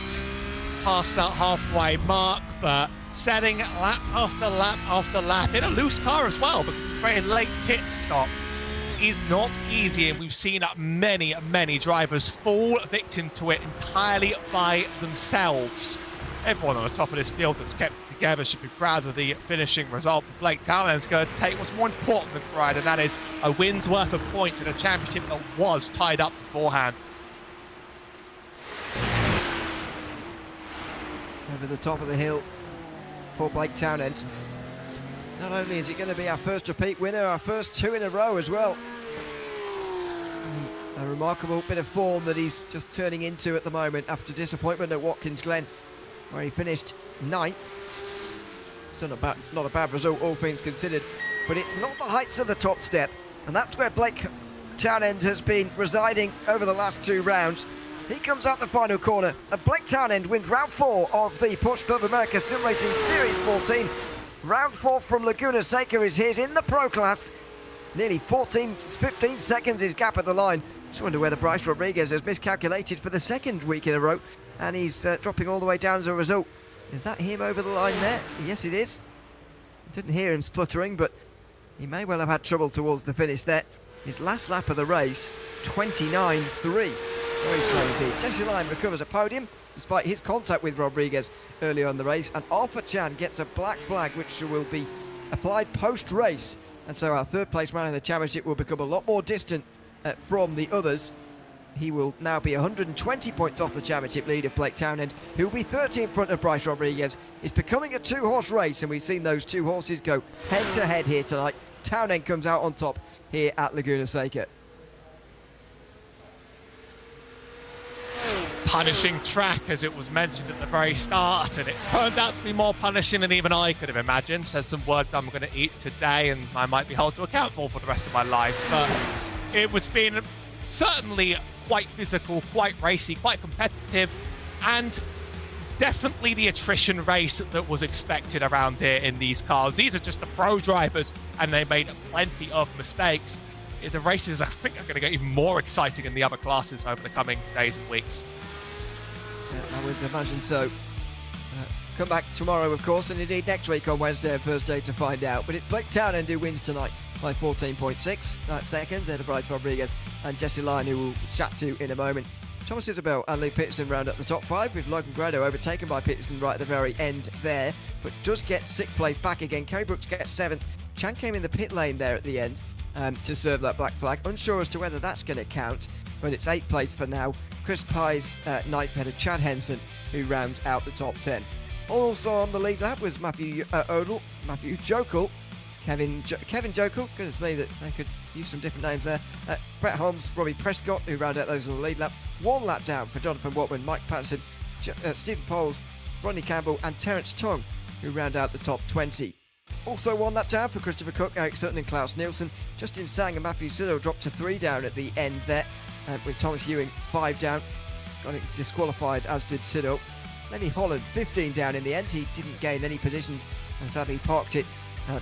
[SPEAKER 2] past that halfway mark, but setting lap after lap after lap in a loose car as well, because it's a very late pit stop, is not easy, and we've seen many, many drivers fall victim to it entirely by themselves. Everyone on the top of this field that's kept it together should be proud of the finishing result. Blake Townend's going to take what's more important than pride, and that is a win's worth of points in a championship that was tied up beforehand.
[SPEAKER 1] Over the top of the hill for Blake Townend. Not only is it going to be our first repeat winner, our first 2 in a row as well. A remarkable bit of form that he's just turning into at the moment after disappointment at Watkins Glen, where he finished 9th. It's not a bad result, all things considered, but it's not the heights of the top step, and that's where Blake Townend has been residing over the last 2 rounds. He comes out the final corner, and Blake Townend wins round 4 of the Porsche Club America Sim Racing Series 14. Round 4 from Laguna Seca is his in the Pro class. Nearly 15 seconds his gap at the line. Just wonder whether Bryce Rodriguez has miscalculated for the 2nd week in a row, and he's dropping all the way down as a result. Is that him over the line there? Yes, it is. Didn't hear him spluttering, but he may well have had trouble towards the finish there. His last lap of the race, 29.3. Very slow indeed. Jesse Lyon recovers a podium despite his contact with Rodriguez earlier on the race, and Arthur Chan gets a black flag which will be applied post-race, and so our 3rd place man in the championship will become a lot more distant from the others. He will now be 120 points off the championship lead of Blake Townend, who will be 30 in front of Bryce Rodriguez. It's becoming a 2-horse race, and we've seen those 2 horses go head-to-head here tonight. Townend comes out on top here at Laguna Seca.
[SPEAKER 2] Punishing track, as it was mentioned at the very start, and it turned out to be more punishing than even I could have imagined. Says some words I'm going to eat today, and I might be held to account for the rest of my life. But it was been certainly quite physical, quite racy, quite competitive, and definitely the attrition race that was expected around here in these cars. These are just the pro drivers, and they made plenty of mistakes. The races, I think, are going to get even more exciting in the other classes over the coming days and weeks.
[SPEAKER 1] Yeah, I would imagine so. Come back tomorrow, of course, and indeed next week on Wednesday and Thursday to find out. But it's Blake Townend who wins tonight by 14.6 seconds ahead of Bryce Rodriguez and Jesse Lyon, who we'll chat to in a moment. Thomas Isabel and Lee Peterson round up the top 5, with Logan Grado overtaken by Peterson right at the very end there, but does get 6th place back again. Kerry Brooks gets 7th. Chan came in the pit lane there at the end to serve that black flag. Unsure as to whether that's going to count, but it's 8th place for now. Chris Pye's 9th ahead of Chad Henson, who rounds out the top 10. Also on the lead lap was Matthew Jokel, Kevin Jokel, goodness me, that they could use some different names there. Brett Holmes, Robbie Prescott, who round out those on the lead lap. 1 lap down for Jonathan Watman, Mike Patterson, Stephen Poles, Rodney Campbell and Terence Tong, who round out the top 20. Also 1 lap down for Christopher Cook, Eric Sutton and Klaus Nielsen. Justin Sang and Matthew Siddle dropped to 3 down at the end there, with Thomas Ewing 5 down. Got it disqualified, as did Siddle. Lenny Holland 15 down in the end. He didn't gain any positions and sadly parked it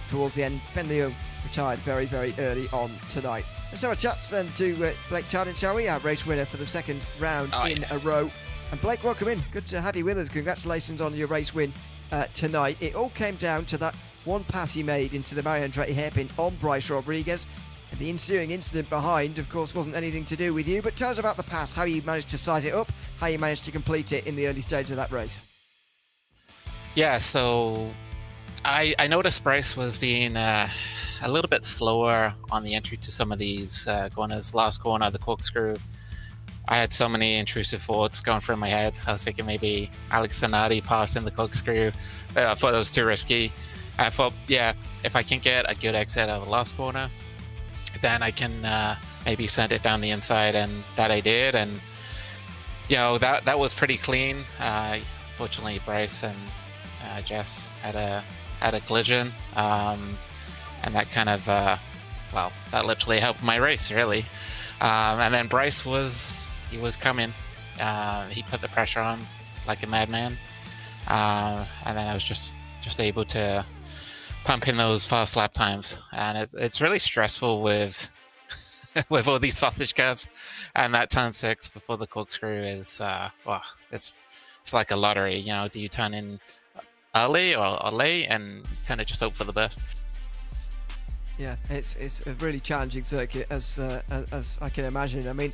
[SPEAKER 1] towards the end. Ben Leung retired very, very early on tonight. Let's have a chat then to Blake Townend, shall we? Our race winner for the 2nd round a row. And Blake, welcome in. Good to have you with us. Congratulations on your race win tonight. It all came down to that one pass he made into the Mario Andretti hairpin on Bryce Rodriguez. And the ensuing incident behind, of course, wasn't anything to do with you. But tell us about the pass, how you managed to size it up, how you managed to complete it in the early stage of that race.
[SPEAKER 3] Yeah, so I noticed Bryce was being a little bit slower on the entry to some of these, going his last corner, the corkscrew. I had so many intrusive thoughts going through my head. I was thinking maybe Alex Zanardi passing the corkscrew. I thought it was too risky. I thought, yeah, if I can get a good exit out of the last corner, then I can maybe send it down the inside, and that I did. And that was pretty clean. Fortunately, Bryce and Jess had a collision, and that kind of that literally helped my race really. And then Bryce was coming. He put the pressure on like a madman, and then I was just able to pump in those fast lap times. And it's really stressful with with all these sausage calves, and that turn 6 before the corkscrew is it's like a lottery. Do you turn in early or late, and kind of just hope for the best?
[SPEAKER 1] Yeah, it's a really challenging circuit, as I can imagine. I mean,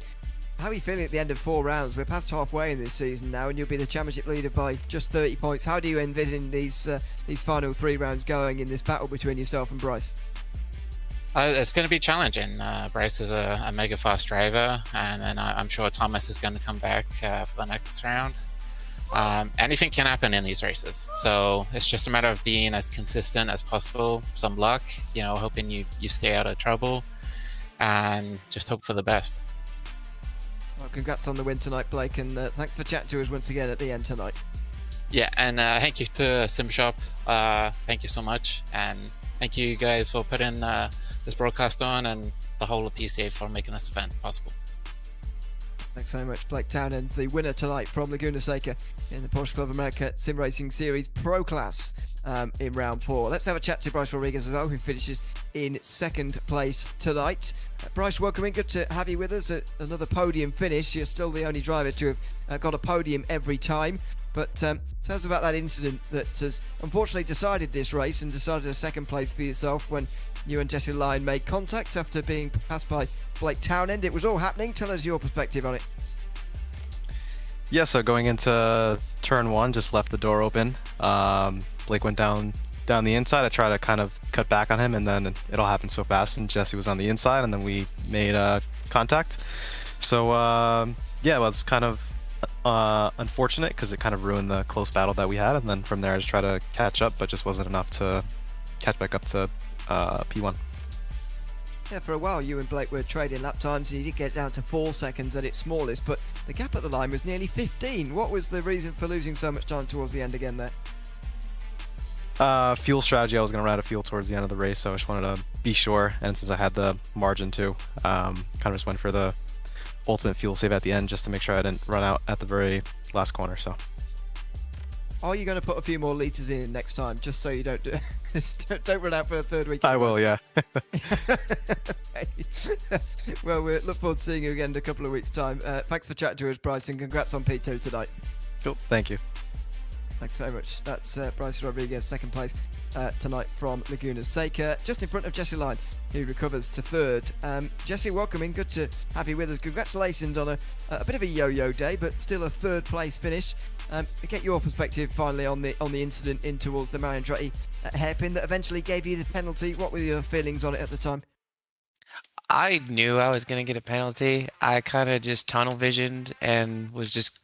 [SPEAKER 1] how are you feeling at the end of 4 rounds? We're past halfway in this season now, and you'll be the championship leader by just 30 points. How do you envision these final 3 rounds going in this battle between yourself and Bryce?
[SPEAKER 3] It's going to be challenging. Bryce is a mega fast driver, and then I'm sure Thomas is going to come back for the next round. Anything can happen in these races, so it's just a matter of being as consistent as possible. Some luck, hoping you stay out of trouble, and just hope for the best.
[SPEAKER 1] Well, congrats on the win tonight, Blake, and thanks for chatting to us once again at the end tonight.
[SPEAKER 3] Yeah, and thank you to SimShop. Thank you so much, and thank you guys for putting this broadcast on, and the whole of PCA for making this event possible.
[SPEAKER 1] Thanks very much, Blake Townend, the winner tonight from Laguna Seca in the Porsche Club America Sim Racing Series Pro Class in round 4. Let's have a chat to Bryce Rodriguez as well, who finishes in 2nd place tonight. Bryce, welcome in. Good to have you with us at another podium finish. You're still the only driver to have got a podium every time. But tell us about that incident that has unfortunately decided this race and decided a 2nd place for yourself when you and Jesse Lyon made contact after being passed by Blake Townend. It was all happening. Tell us your perspective on it.
[SPEAKER 4] Yeah, so going into turn 1, just left the door open. Blake went down the inside. I tried to kind of cut back on him, and then it all happened so fast, and Jesse was on the inside, and then we made contact. So yeah, well, it's kind of unfortunate because it kind of ruined the close battle that we had, and then from there I just tried to catch up, but just wasn't enough to catch back up to P1.
[SPEAKER 1] Yeah, for a while you and Blake were trading lap times, and you did get down to 4 seconds at its smallest, but the gap at the line was nearly 15. What was the reason for losing so much time towards the end again there?
[SPEAKER 4] Fuel strategy. I was going to run out of fuel towards the end of the race, so I just wanted to be sure, and since I had the margin too, kind of just went for the ultimate fuel save at the end just to make sure I didn't run out at the very last corner. So
[SPEAKER 1] are you going to put a few more litres in next time, just so you don't don't run out for a 3rd week?
[SPEAKER 4] I will, yeah.
[SPEAKER 1] Well, we look forward to seeing you again in a couple of weeks' time. Thanks for chatting to us, Bryce, and congrats on P2 tonight.
[SPEAKER 4] Cool, thank you.
[SPEAKER 1] Thanks so much. That's Bryce Rodriguez, second place tonight from Laguna Seca, just in front of Jesse Line, who recovers to third. Jesse, welcome in. Good to have you with us. Congratulations on a bit of a yo-yo day, but still a third place finish. Get your perspective finally on the incident in towards the Mario Andretti hairpin that eventually gave you the penalty. What were your feelings on it at the time?
[SPEAKER 5] I knew I was going to get a penalty. I kind of just tunnel visioned and was just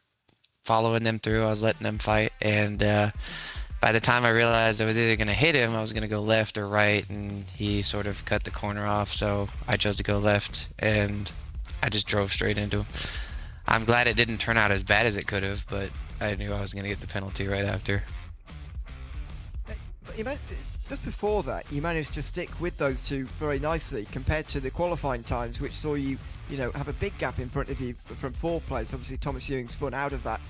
[SPEAKER 5] following them through. I was letting them fight, and by the time I realized I was either going to hit him, I was going to go left or right, and he sort of cut the corner off, so I chose to go left, and I just drove straight into him. I'm glad it didn't turn out as bad as it could have, but I knew I was going to get the penalty right after.
[SPEAKER 1] But just before that, you managed to stick with those two very nicely compared to the qualifying times, which saw you have a big gap in front of you from fourth place. Obviously, Thomas Ewing spun out of that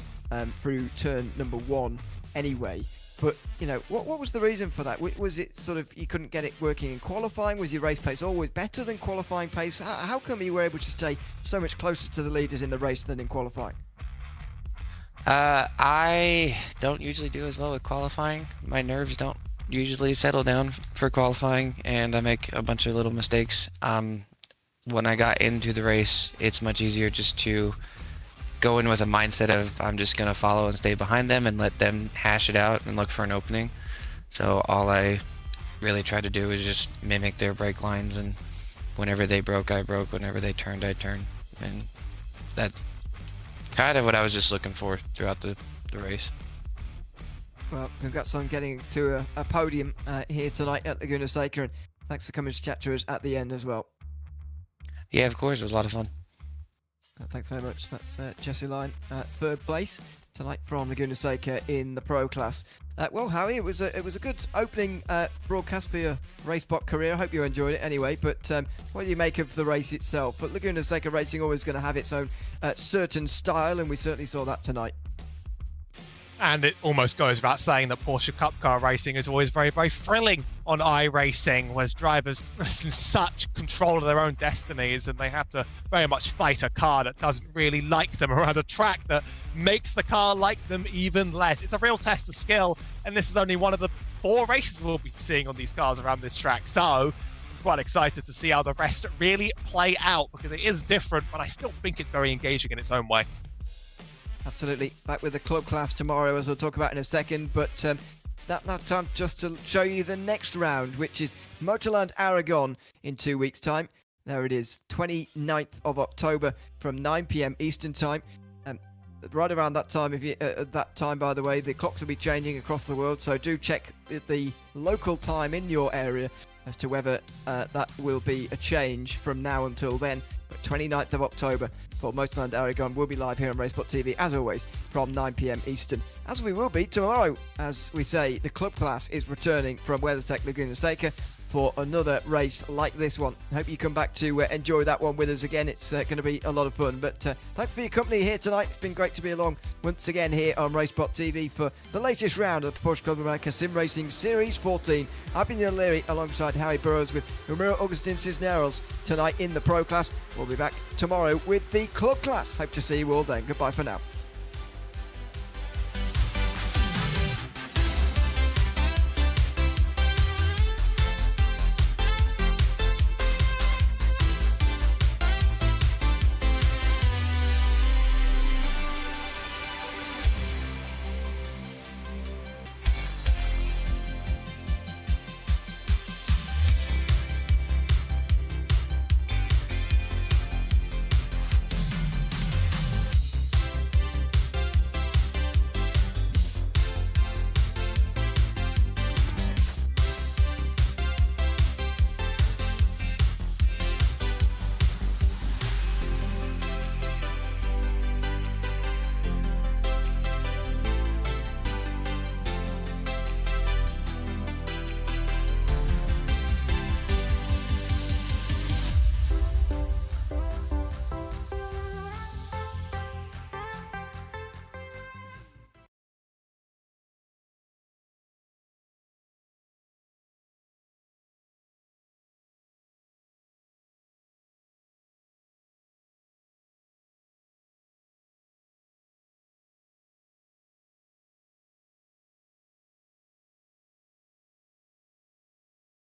[SPEAKER 1] through turn number 1 anyway. But, what was the reason for that? Was it sort of you couldn't get it working in qualifying? Was your race pace always better than qualifying pace? How come you were able to stay so much closer to the leaders in the race than in qualifying?
[SPEAKER 5] I don't usually do as well with qualifying. My nerves don't usually settle down for qualifying, and I make a bunch of little mistakes. When I got into the race, it's much easier just to go in with a mindset of I'm just going to follow and stay behind them and let them hash it out and look for an opening. So all I really tried to do was just mimic their brake lines, and whenever they broke, I broke. Whenever they turned, I turned. And that's kind of what I was just looking for throughout the race.
[SPEAKER 1] Well, congrats on getting to a podium here tonight at Laguna Seca, and thanks for coming to chat to us at the end as well.
[SPEAKER 5] Yeah, of course, it was a lot of fun.
[SPEAKER 1] Thanks very much. That's Jesse Line, third place tonight from Laguna Seca in the pro class. Well, Howie, it was a good opening broadcast for your race bot career. I hope you enjoyed it anyway. But what do you make of the race itself? But Laguna Seca Racing always going to have its own certain style, and we certainly saw that tonight.
[SPEAKER 2] And it almost goes without saying that Porsche Cup car racing is always very, very thrilling on iRacing, whereas drivers are in such control of their own destinies, and they have to very much fight a car that doesn't really like them around a track that makes the car like them even less. It's a real test of skill, and this is only one of the 4 races we'll be seeing on these cars around this track. So I'm quite excited to see how the rest really play out, because it is different, but I still think it's very engaging in its own way.
[SPEAKER 1] Absolutely. Back with the club class tomorrow, as I'll talk about in a second. But that time just to show you the next round, which is Motorland Aragon in 2 weeks' time. There it is, 29th of October from 9 p.m. Eastern Time. Right around that time, at that time, by the way, the clocks will be changing across the world, so do check the local time in your area as to whether that will be a change from now until then. But 29th of October for Motorland Aragon will be live here on Racebot TV, as always, from 9 p.m. Eastern. As we will be tomorrow, as we say, the club class is returning from WeatherTech Laguna Seca for another race like this one. Hope you come back to enjoy that one with us again. It's going to be a lot of fun. But thanks for your company here tonight. It's been great to be along once again here on Racebot TV for the latest round of the Porsche Club America Sim Racing Series 14. I've been Neil Leary alongside Harry Burrows with Ramiro Agustin Cisneros tonight in the Pro Class. We'll be back tomorrow with the Club Class. Hope to see you all then. Goodbye for now.